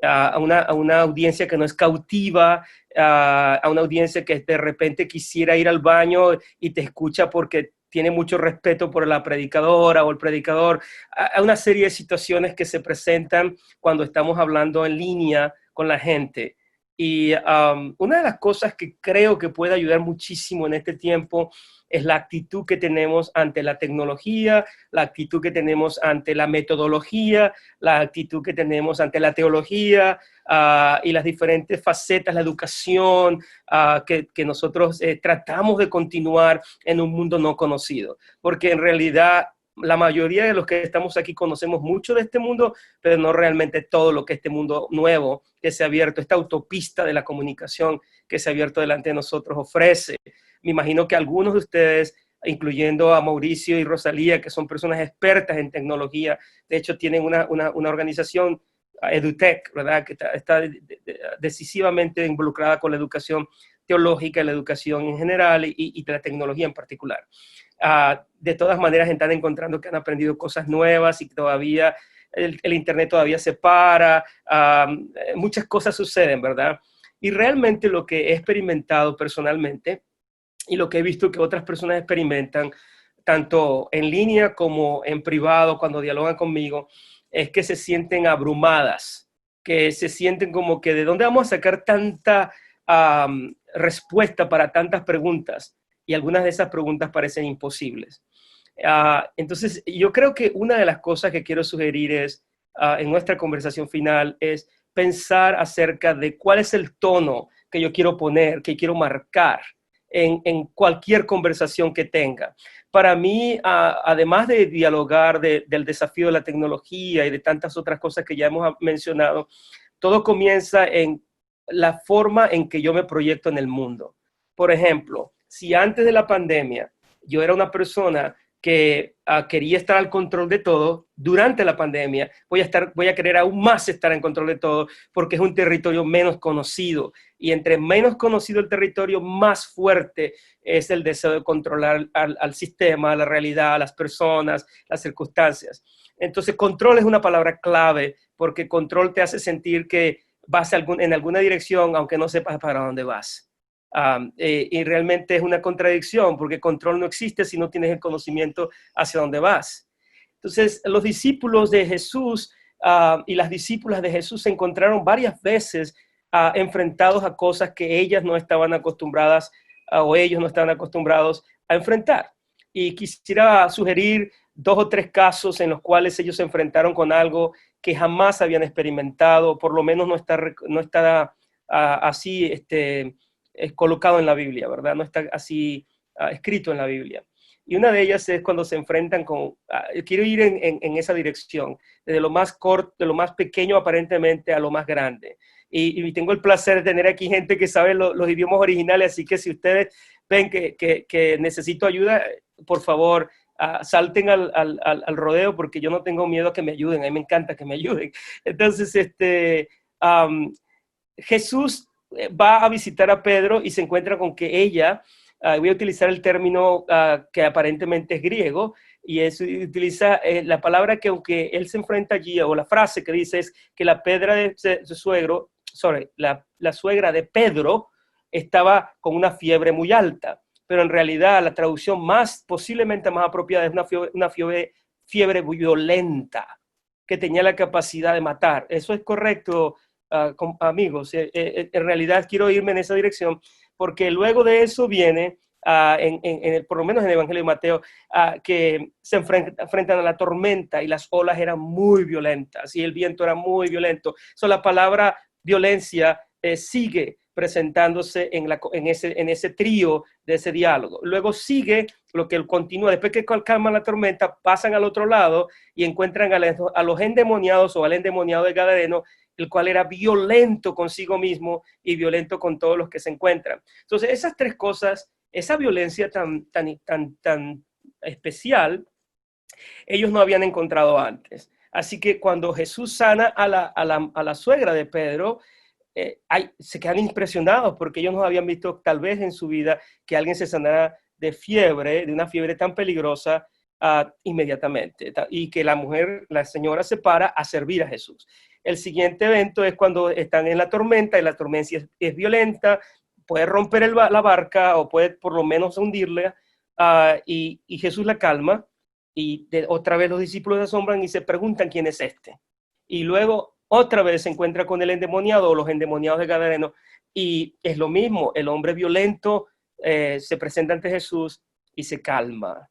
a una audiencia que no es cautiva, a una audiencia que de repente quisiera ir al baño y te escucha porque tiene mucho respeto por la predicadora o el predicador, a una serie de situaciones que se presentan cuando estamos hablando en línea con la gente. Y una de las cosas que creo que puede ayudar muchísimo en este tiempo es la actitud que tenemos ante la tecnología, la actitud que tenemos ante la metodología, la actitud que tenemos ante la teología y las diferentes facetas, la educación que nosotros tratamos de continuar en un mundo no conocido. Porque en realidad la mayoría de los que estamos aquí conocemos mucho de este mundo, pero no realmente todo lo que este mundo nuevo que se ha abierto, esta autopista de la comunicación que se ha abierto delante de nosotros ofrece. Me imagino que algunos de ustedes, incluyendo a Mauricio y Rosalía, que son personas expertas en tecnología, de hecho tienen una organización, EduTech, ¿verdad?, que está decisivamente involucrada con la educación teológica, la educación en general y la tecnología en particular. De todas maneras están encontrando que han aprendido cosas nuevas y que todavía el Internet todavía se para, muchas cosas suceden, ¿verdad? Y realmente lo que he experimentado personalmente y lo que he visto que otras personas experimentan, tanto en línea como en privado, cuando dialogan conmigo, es que se sienten abrumadas, que se sienten como que ¿de dónde vamos a sacar tanta respuesta para tantas preguntas? Y algunas de esas preguntas parecen imposibles. Entonces, yo creo que una de las cosas que quiero sugerir es, en nuestra conversación final, es pensar acerca de cuál es el tono que yo quiero poner, que quiero marcar en cualquier conversación que tenga. Para mí, además de dialogar del desafío de la tecnología y de tantas otras cosas que ya hemos mencionado, todo comienza en la forma en que yo me proyecto en el mundo. Por ejemplo, si antes de la pandemia yo era una persona que quería estar al control de todo, durante la pandemia voy a querer aún más estar en control de todo porque es un territorio menos conocido y entre menos conocido el territorio, más fuerte es el deseo de controlar al sistema, a la realidad, a las personas, las circunstancias. Entonces, control es una palabra clave porque control te hace sentir que vas en alguna dirección aunque no sepas para dónde vas. Y realmente es una contradicción porque control no existe si no tienes el conocimiento hacia dónde vas. Entonces, los discípulos de Jesús y las discípulas de Jesús se encontraron varias veces enfrentados a cosas que ellas no estaban acostumbradas o ellos no estaban acostumbrados a enfrentar. Y quisiera sugerir 2 o 3 casos en los cuales ellos se enfrentaron con algo que jamás habían experimentado, por lo menos no está así colocado en la Biblia, ¿verdad? No está así escrito en la Biblia. Y una de ellas es cuando se enfrentan con, quiero ir en esa dirección, desde lo más corto, de lo más pequeño aparentemente a lo más grande. Y tengo el placer de tener aquí gente que sabe los idiomas originales, así que si ustedes ven que necesito ayuda, por favor, salten al rodeo, porque yo no tengo miedo a que me ayuden, a mí me encanta que me ayuden. Entonces, Jesús va a visitar a Pedro y se encuentra con que ella, voy a utilizar el término que aparentemente es griego, y utiliza la palabra que aunque él se enfrenta allí, o la frase que dice es que la pedra de su suegro, la suegra de Pedro estaba con una fiebre muy alta, pero en realidad la traducción posiblemente más apropiada es una fiebre violenta que tenía la capacidad de matar. Eso es correcto, amigos. En realidad quiero irme en esa dirección, porque luego de eso viene, por lo menos en el Evangelio de Mateo, que se enfrentan a la tormenta y las olas eran muy violentas y el viento era muy violento. La palabra violencia sigue presentándose en ese trío de ese diálogo. Luego sigue lo que él continúa, después que calma la tormenta, pasan al otro lado y encuentran a los endemoniados o al endemoniado de Gadareno, el cual era violento consigo mismo y violento con todos los que se encuentran. Entonces, esas 3 cosas, esa violencia tan especial, ellos no habían encontrado antes. Así que cuando Jesús sana a la suegra de Pedro, se quedan impresionados porque ellos no habían visto tal vez en su vida que alguien se sanara de una fiebre tan peligrosa inmediatamente, y que la señora se para a servir a Jesús. El siguiente evento es cuando están en la tormenta y la tormenta es violenta, puede romper la barca o puede por lo menos hundirla, y Jesús la calma y otra vez los discípulos se asombran y se preguntan quién es este. Y luego otra vez se encuentra con el endemoniado o los endemoniados de Gadareno y es lo mismo, el hombre violento se presenta ante Jesús y se calma.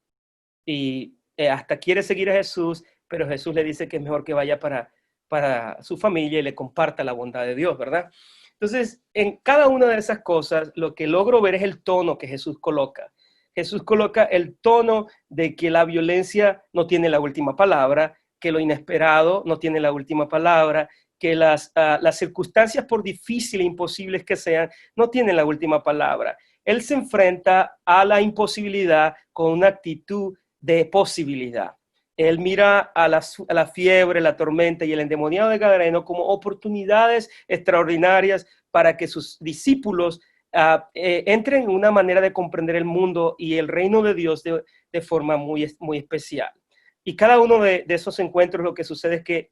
Y hasta quiere seguir a Jesús, pero Jesús le dice que es mejor que vaya para su familia y le comparta la bondad de Dios, ¿verdad? Entonces, en cada una de esas cosas, lo que logro ver es el tono que Jesús coloca. Jesús coloca el tono de que la violencia no tiene la última palabra, que lo inesperado no tiene la última palabra, que las circunstancias, por difíciles e imposibles que sean, no tienen la última palabra. Él se enfrenta a la imposibilidad con una actitud de posibilidad. Él mira a la fiebre, la tormenta y el endemoniado de Gadareno como oportunidades extraordinarias para que sus discípulos entren en una manera de comprender el mundo y el reino de Dios de forma muy, muy especial. Y cada uno de esos encuentros, lo que sucede es que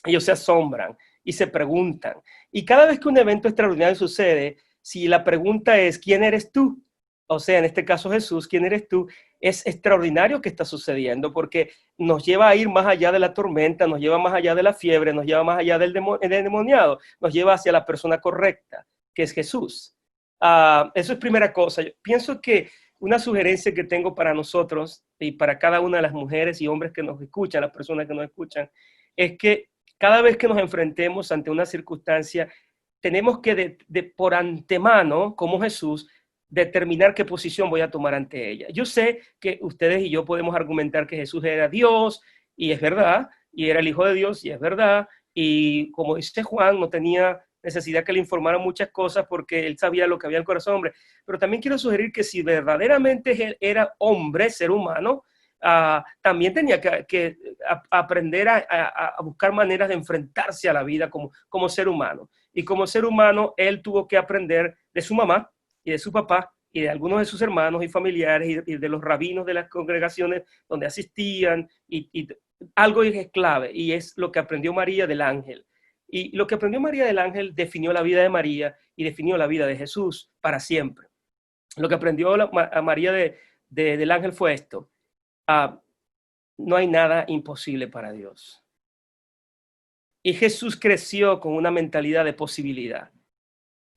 ellos se asombran y se preguntan. Y cada vez que un evento extraordinario sucede, si la pregunta es, ¿quién eres tú? O sea, en este caso Jesús, ¿quién eres tú? Es extraordinario que está sucediendo porque nos lleva a ir más allá de la tormenta, nos lleva más allá de la fiebre, nos lleva más allá del endemoniado, nos lleva hacia la persona correcta, que es Jesús. Eso es primera cosa. Yo pienso que una sugerencia que tengo para nosotros y para cada una de las mujeres y hombres que nos escuchan, las personas que nos escuchan, es que cada vez que nos enfrentemos ante una circunstancia, tenemos que por antemano, como Jesús, determinar qué posición voy a tomar ante ella. Yo sé que ustedes y yo podemos argumentar que Jesús era Dios, y es verdad, y era el Hijo de Dios, y es verdad, y como dice Juan, no tenía necesidad que le informaran muchas cosas porque él sabía lo que había en el corazón hombre. Pero también quiero sugerir que si verdaderamente él era hombre, ser humano, también tenía que aprender a buscar maneras de enfrentarse a la vida como ser humano. Y como ser humano, él tuvo que aprender de su mamá y de su papá y de algunos de sus hermanos y familiares y de los rabinos de las congregaciones donde asistían. Y algo es clave y es lo que aprendió María del ángel. Y lo que aprendió María del ángel definió la vida de María y definió la vida de Jesús para siempre. Lo que aprendió a María del ángel fue esto. no hay nada imposible para Dios. Y Jesús creció con una mentalidad de posibilidad.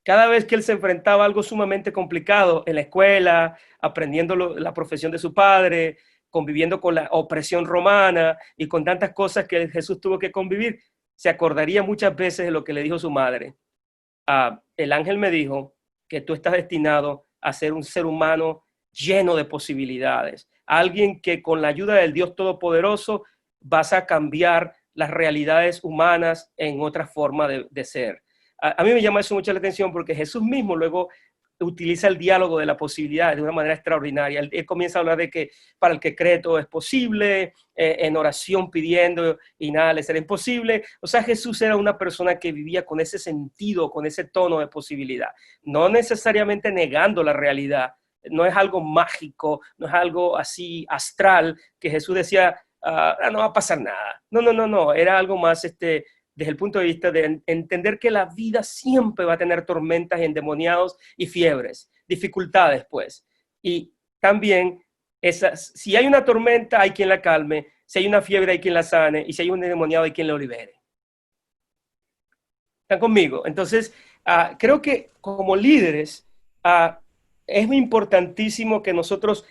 Cada vez que él se enfrentaba a algo sumamente complicado en la escuela, aprendiendo la profesión de su padre, conviviendo con la opresión romana y con tantas cosas que Jesús tuvo que convivir, se acordaría muchas veces de lo que le dijo su madre. El ángel me dijo que tú estás destinado a ser un ser humano lleno de posibilidades. Alguien que con la ayuda del Dios Todopoderoso vas a cambiar las realidades humanas en otra forma de ser. A mí me llama eso mucho la atención porque Jesús mismo luego utiliza el diálogo de la posibilidad de una manera extraordinaria. Él comienza a hablar de que para el que cree todo es posible, en oración pidiendo y nada le será imposible. O sea, Jesús era una persona que vivía con ese sentido, con ese tono de posibilidad, no necesariamente negando la realidad. No es algo mágico, no es algo así astral que Jesús decía, no va a pasar nada. No, era algo más desde el punto de vista de entender que la vida siempre va a tener tormentas, endemoniados y fiebres, dificultades pues. Y también, si hay una tormenta, hay quien la calme, si hay una fiebre, hay quien la sane, y si hay un endemoniado, hay quien lo libere. ¿Están conmigo? Entonces, creo que como líderes, es muy importantísimo que nosotros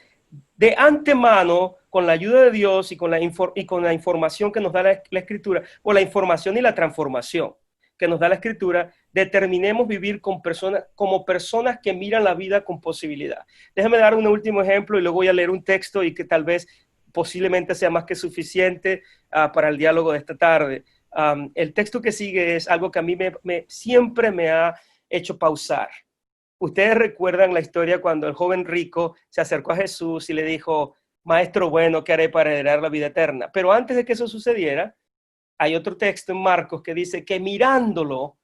de antemano, con la ayuda de Dios y con la información que nos da la Escritura, o la información y la transformación que nos da la Escritura, determinemos vivir como personas que miran la vida con posibilidad. Déjame dar un último ejemplo y luego voy a leer un texto y que tal vez posiblemente sea más que suficiente para el diálogo de esta tarde. El texto que sigue es algo que a mí siempre me ha hecho pausar. Ustedes recuerdan la historia cuando el joven rico se acercó a Jesús y le dijo, maestro bueno, ¿qué haré para heredar la vida eterna? Pero antes de que eso sucediera, hay otro texto en Marcos que dice que mirándolo,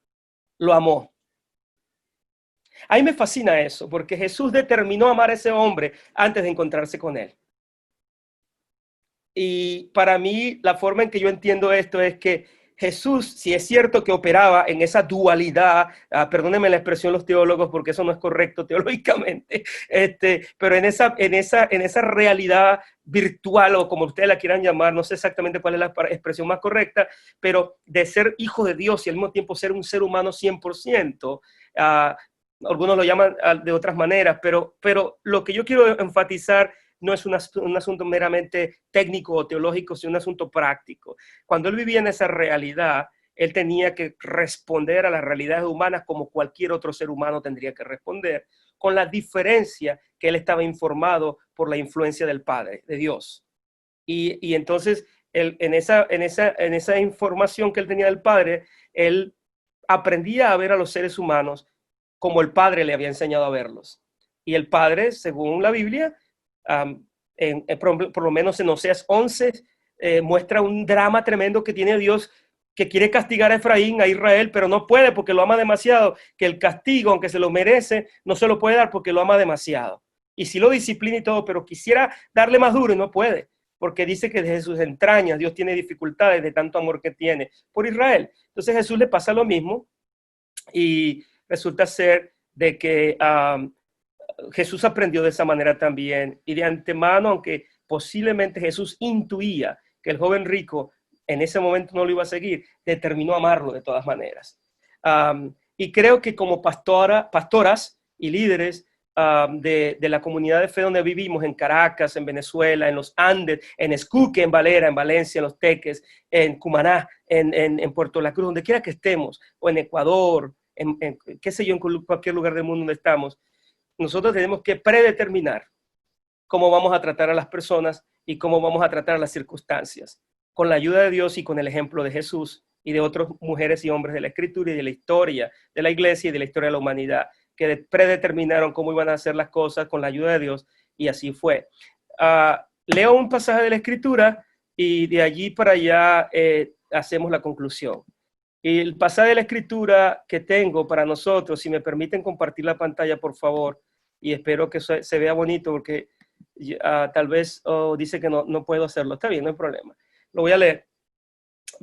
lo amó. A mí me fascina eso, porque Jesús determinó amar a ese hombre antes de encontrarse con él. Y para mí, la forma en que yo entiendo esto es que Jesús, si es cierto que operaba en esa dualidad, perdónenme la expresión los teólogos porque eso no es correcto teológicamente, pero en esa realidad virtual o como ustedes la quieran llamar, no sé exactamente cuál es la expresión más correcta, pero de ser hijo de Dios y al mismo tiempo ser un ser humano 100%, algunos lo llaman de otras maneras, pero lo que yo quiero enfatizar no es un asunto meramente técnico o teológico, sino un asunto práctico. Cuando él vivía en esa realidad, él tenía que responder a las realidades humanas como cualquier otro ser humano tendría que responder, con la diferencia que él estaba informado por la influencia del Padre, de Dios. Y entonces, en esa información que él tenía del Padre, él aprendía a ver a los seres humanos como el Padre le había enseñado a verlos. Y el Padre, según la Biblia, por lo menos en Oseas 11, muestra un drama tremendo que tiene Dios, que quiere castigar a Efraín, a Israel, pero no puede porque lo ama demasiado, que el castigo, aunque se lo merece, no se lo puede dar porque lo ama demasiado. Y sí lo disciplina y todo, pero quisiera darle más duro y no puede, porque dice que desde sus entrañas Dios tiene dificultades de tanto amor que tiene por Israel. Entonces Jesús le pasa lo mismo y resulta ser de que Jesús aprendió de esa manera también y de antemano, aunque posiblemente Jesús intuía que el joven rico en ese momento no lo iba a seguir, determinó amarlo de todas maneras. Y creo que como pastoras y líderes de la comunidad de fe donde vivimos, en Caracas, en Venezuela, en los Andes, en Escuque, en Valera, en Valencia, en Los Teques, en Cumaná, en Puerto La Cruz, donde quiera que estemos, o en Ecuador, qué sé yo, en cualquier lugar del mundo donde estamos, nosotros tenemos que predeterminar cómo vamos a tratar a las personas y cómo vamos a tratar a las circunstancias, con la ayuda de Dios y con el ejemplo de Jesús y de otras mujeres y hombres de la Escritura y de la historia de la iglesia y de la historia de la humanidad, que predeterminaron cómo iban a hacer las cosas con la ayuda de Dios, y así fue. Leo un pasaje de la Escritura y de allí para allá hacemos la conclusión. Y el pasaje de la Escritura que tengo para nosotros, si me permiten compartir la pantalla, por favor, y espero que se vea bonito porque tal vez dice que no puedo hacerlo. Está bien, no hay problema. Lo voy a leer,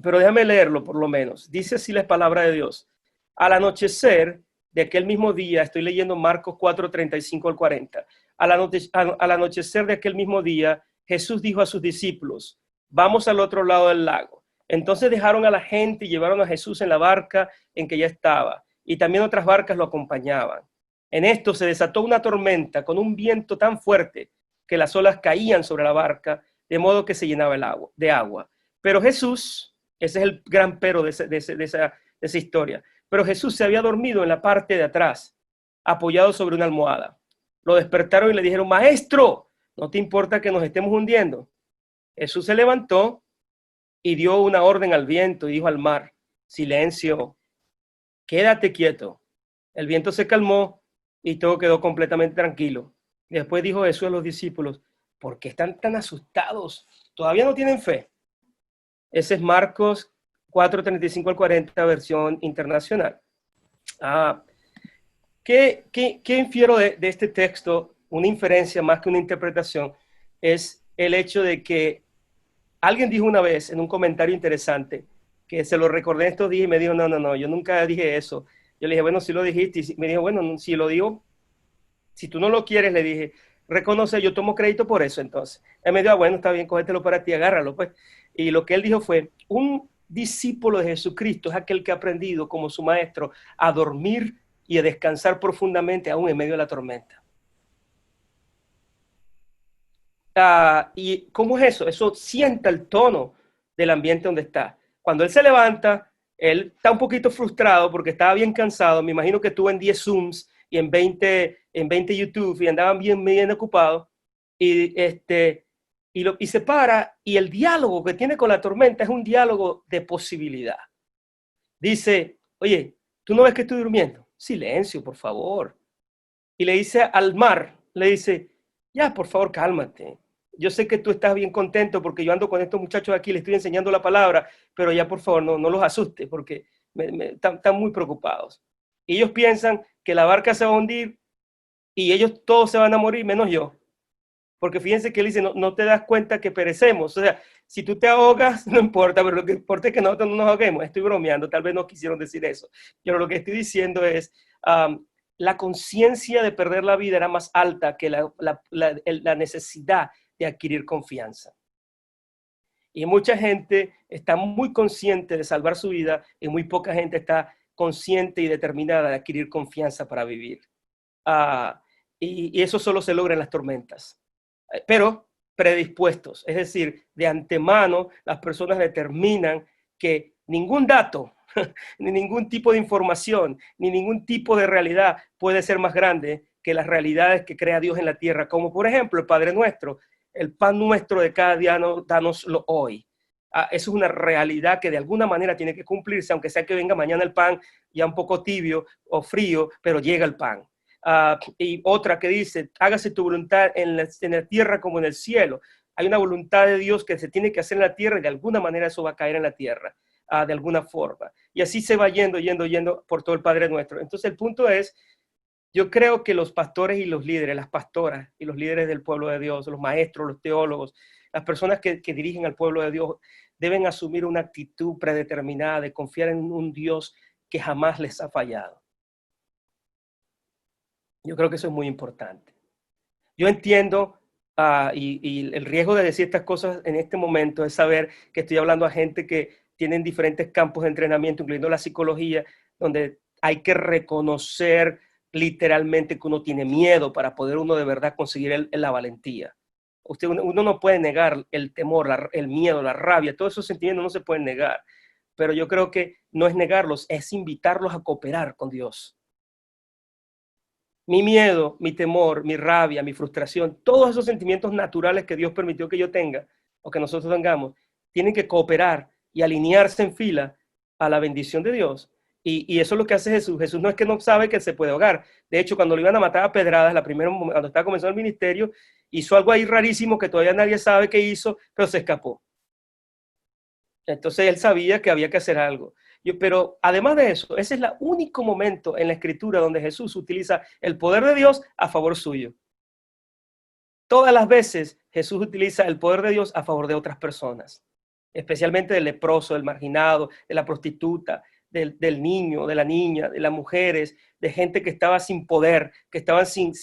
pero déjame leerlo por lo menos. Dice así la palabra de Dios. Al anochecer de aquel mismo día, estoy leyendo Marcos 4, 35 al 40. Al anochecer de aquel mismo día, Jesús dijo a sus discípulos, vamos al otro lado del lago. Entonces dejaron a la gente y llevaron a Jesús en la barca en que ya estaba, y también otras barcas lo acompañaban. En esto se desató una tormenta con un viento tan fuerte que las olas caían sobre la barca, de modo que se llenaba de agua. Pero Jesús, ese es el gran pero de esa historia, pero Jesús se había dormido en la parte de atrás, apoyado sobre una almohada. Lo despertaron y le dijeron: Maestro, ¿no te importa que nos estemos hundiendo? Jesús se levantó y dio una orden al viento y dijo al mar: silencio, quédate quieto. El viento se calmó y todo quedó completamente tranquilo. Y después dijo Jesús a los discípulos: ¿por qué están tan asustados? ¿Todavía no tienen fe? Ese es Marcos 4:35 al 40, versión internacional. ¿Qué infiero de este texto? Una inferencia más que una interpretación es el hecho de que alguien dijo una vez en un comentario interesante, que se lo recordé estos días y me dijo: no, yo nunca dije eso. Yo le dije: bueno, sí lo dijiste. Y me dijo: bueno, si lo digo, si tú no lo quieres, le dije, reconoce, yo tomo crédito por eso. Entonces él me dijo: bueno, está bien, cógetelo para ti, agárralo pues. Y lo que él dijo fue: un discípulo de Jesucristo es aquel que ha aprendido como su maestro a dormir y a descansar profundamente aún en medio de la tormenta. ¿Y cómo es eso? Eso sienta el tono del ambiente donde está. Cuando él se levanta, él está un poquito frustrado porque estaba bien cansado. Me imagino que estuvo en 10 Zooms y en 20 YouTube y andaban bien ocupados. Y se para, y el diálogo que tiene con la tormenta es un diálogo de posibilidad. Dice: oye, ¿tú no ves que estoy durmiendo? Silencio, por favor. Y le dice al mar, le dice: ya, por favor, cálmate. Yo sé que tú estás bien contento porque yo ando con estos muchachos aquí, les estoy enseñando la palabra, pero ya, por favor, no los asustes porque están muy preocupados. Y ellos piensan que la barca se va a hundir y ellos todos se van a morir, menos yo. Porque fíjense que él dice: no te das cuenta que perecemos. O sea, si tú te ahogas, no importa, pero lo que importa es que nosotros no nos ahoguemos. Estoy bromeando, tal vez no quisieron decir eso. Pero lo que estoy diciendo es, la conciencia de perder la vida era más alta que la necesidad de adquirir confianza. Y mucha gente está muy consciente de salvar su vida y muy poca gente está consciente y determinada de adquirir confianza para vivir. Y eso solo se logra en las tormentas. Pero predispuestos, es decir, de antemano las personas determinan que ningún dato, ni ningún tipo de información, ni ningún tipo de realidad puede ser más grande que las realidades que crea Dios en la tierra, como por ejemplo el Padre Nuestro: el pan nuestro de cada día, dánoslo hoy. Eso es una realidad que de alguna manera tiene que cumplirse, aunque sea que venga mañana el pan ya un poco tibio o frío, pero llega el pan. Y otra que dice: hágase tu voluntad en la tierra como en el cielo. Hay una voluntad de Dios que se tiene que hacer en la tierra y de alguna manera eso va a caer en la tierra, de alguna forma. Y así se va yendo por todo el Padre Nuestro. Entonces el punto es, yo creo que los pastores y los líderes, las pastoras y los líderes del pueblo de Dios, los maestros, los teólogos, las personas que dirigen al pueblo de Dios, deben asumir una actitud predeterminada de confiar en un Dios que jamás les ha fallado. Yo creo que eso es muy importante. Yo entiendo, y el riesgo de decir estas cosas en este momento es saber que estoy hablando a gente que tienen diferentes campos de entrenamiento, incluyendo la psicología, donde hay que reconocer literalmente que uno tiene miedo para poder uno de verdad conseguir la valentía. Uno no puede negar el temor, el miedo, la rabia, todos esos sentimientos no se pueden negar. Pero yo creo que no es negarlos, es invitarlos a cooperar con Dios. Mi miedo, mi temor, mi rabia, mi frustración, todos esos sentimientos naturales que Dios permitió que yo tenga o que nosotros tengamos, tienen que cooperar y alinearse en fila a la bendición de Dios. Y eso es lo que hace Jesús. Jesús no es que no sabe que se puede ahogar. De hecho, cuando lo iban a matar a pedradas, cuando estaba comenzando el ministerio, hizo algo ahí rarísimo que todavía nadie sabe qué hizo, pero se escapó. Entonces él sabía que había que hacer algo. Pero además de eso, ese es el único momento en la Escritura donde Jesús utiliza el poder de Dios a favor suyo. Todas las veces Jesús utiliza el poder de Dios a favor de otras personas, especialmente del leproso, del marginado, de la prostituta, del niño, de la niña, de las mujeres, de gente que estaba sin poder, que estaban sin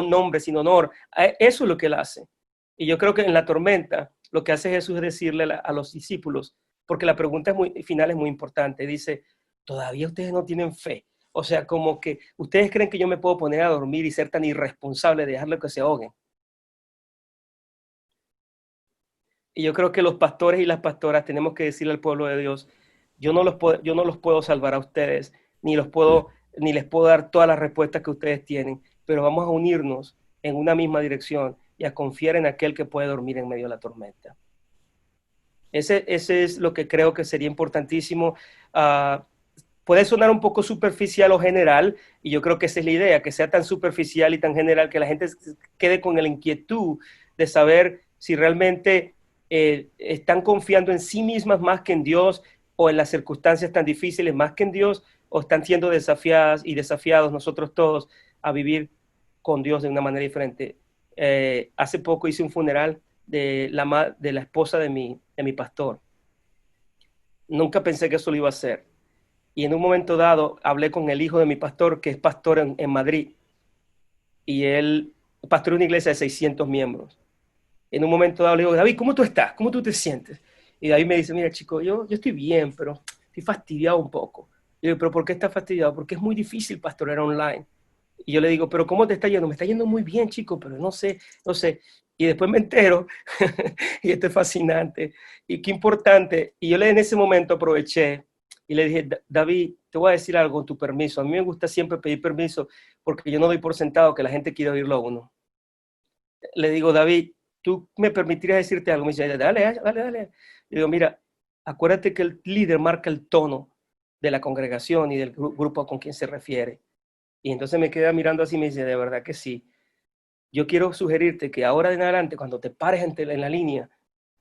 nombre, sin honor. Eso es lo que él hace. Y yo creo que en la tormenta lo que hace Jesús es decirle a los discípulos, porque la pregunta final es muy importante, dice, ¿todavía ustedes no tienen fe? O sea, como que ustedes creen que yo me puedo poner a dormir y ser tan irresponsable de dejarlo que se ahoguen. Y yo creo que los pastores y las pastoras tenemos que decirle al pueblo de Dios, yo no los puedo salvar a ustedes, ni les puedo dar todas las respuestas que ustedes tienen, pero vamos a unirnos en una misma dirección y a confiar en aquel que puede dormir en medio de la tormenta. Ese es lo que creo que sería importantísimo. Puede sonar un poco superficial o general, y yo creo que esa es la idea, que sea tan superficial y tan general que la gente quede con la inquietud de saber si realmente están confiando en sí mismas más que en Dios, o en las circunstancias tan difíciles más que en Dios, o están siendo desafiadas y desafiados nosotros todos a vivir con Dios de una manera diferente. Hace poco hice un funeral de la esposa de mi pastor. Nunca pensé que eso lo iba a hacer. Y en un momento dado hablé con el hijo de mi pastor, que es pastor en Madrid. Y él pastorea una iglesia de 600 miembros. En un momento dado le digo, David, ¿cómo tú estás? ¿Cómo tú te sientes? Y David me dice, mira chico, yo estoy bien, pero estoy fastidiado un poco. Y yo digo, ¿pero por qué estás fastidiado? Porque es muy difícil pastorear online. Y yo le digo, ¿pero cómo te está yendo? Me está yendo muy bien, chico, pero no sé. Y después me entero, y esto es fascinante, y qué importante. Y yo en ese momento aproveché y le dije, David, te voy a decir algo con tu permiso. A mí me gusta siempre pedir permiso porque yo no doy por sentado que la gente quiere oírlo a uno. Le digo, David, ¿tú me permitirías decirte algo? Me dice, dale. Le digo, mira, acuérdate que el líder marca el tono de la congregación y del grupo con quien se refiere. Y entonces me queda mirando así y me dice, de verdad que sí. Yo quiero sugerirte que ahora en adelante, cuando te pares en la línea,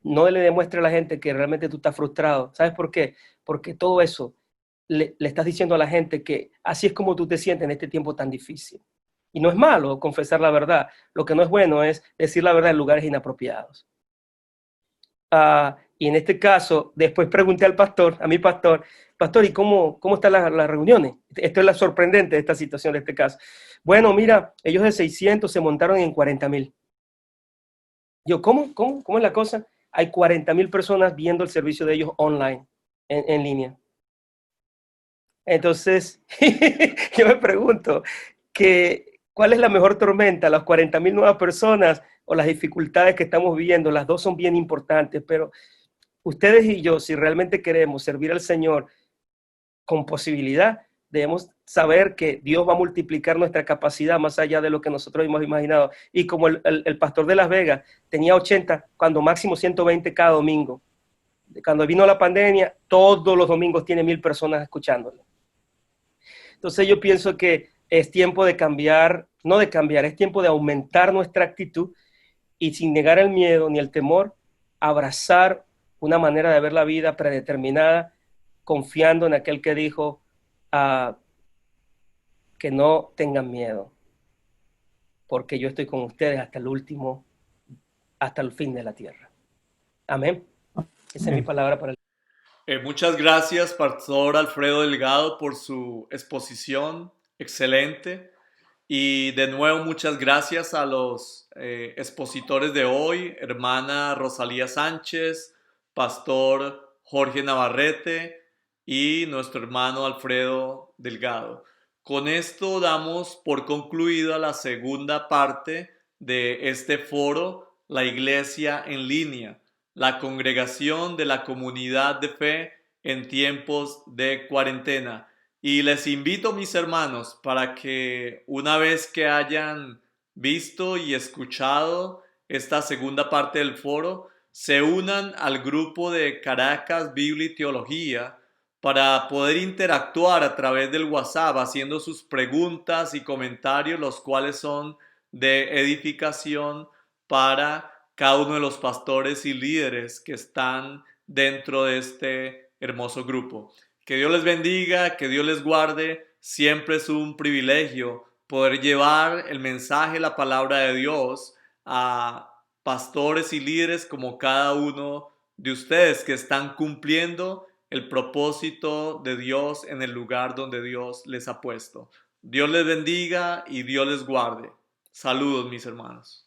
no le demuestres a la gente que realmente tú estás frustrado. ¿Sabes por qué? Porque todo eso le estás diciendo a la gente que así es como tú te sientes en este tiempo tan difícil. Y no es malo confesar la verdad. Lo que no es bueno es decir la verdad en lugares inapropiados. Y en este caso, después pregunté a mi pastor, ¿y cómo están las reuniones? Esto es la sorprendente de esta situación, de este caso. Bueno, mira, ellos de 600 se montaron en 40,000. Yo, ¿cómo es la cosa? Hay 40,000 personas viendo el servicio de ellos online, en línea. Entonces, yo me pregunto, ¿cuál es la mejor tormenta? ¿Las 40,000 nuevas personas o las dificultades que estamos viviendo? Las dos son bien importantes, pero ustedes y yo, si realmente queremos servir al Señor con posibilidad, debemos saber que Dios va a multiplicar nuestra capacidad más allá de lo que nosotros hemos imaginado. Y como el pastor de Las Vegas tenía 80, cuando máximo 120 cada domingo. Cuando vino la pandemia, todos los domingos tiene 1,000 personas escuchándolo. Entonces yo pienso que es tiempo de cambiar, no de cambiar, es tiempo de aumentar nuestra actitud y sin negar el miedo ni el temor, abrazar una manera de ver la vida predeterminada, confiando en aquel que dijo que no tengan miedo, porque yo estoy con ustedes hasta el fin de la tierra. Amén. Esa es mi palabra para el... Muchas gracias, Pastor Alfredo Delgado, por su exposición excelente. Y de nuevo, muchas gracias a los expositores de hoy, hermana Rosalía Sánchez, Pastor Jorge Navarrete y nuestro hermano Alfredo Delgado. Con esto damos por concluida la segunda parte de este foro, la Iglesia en línea, la congregación de la comunidad de fe en tiempos de cuarentena. Y les invito, mis hermanos, para que una vez que hayan visto y escuchado esta segunda parte del foro, se unan al grupo de Caracas Biblia y Teología para poder interactuar a través del WhatsApp, haciendo sus preguntas y comentarios, los cuales son de edificación para cada uno de los pastores y líderes que están dentro de este hermoso grupo. Que Dios les bendiga, que Dios les guarde. Siempre es un privilegio poder llevar el mensaje, la palabra de Dios a pastores y líderes como cada uno de ustedes que están cumpliendo el propósito de Dios en el lugar donde Dios les ha puesto. Dios les bendiga y Dios les guarde. Saludos, mis hermanos.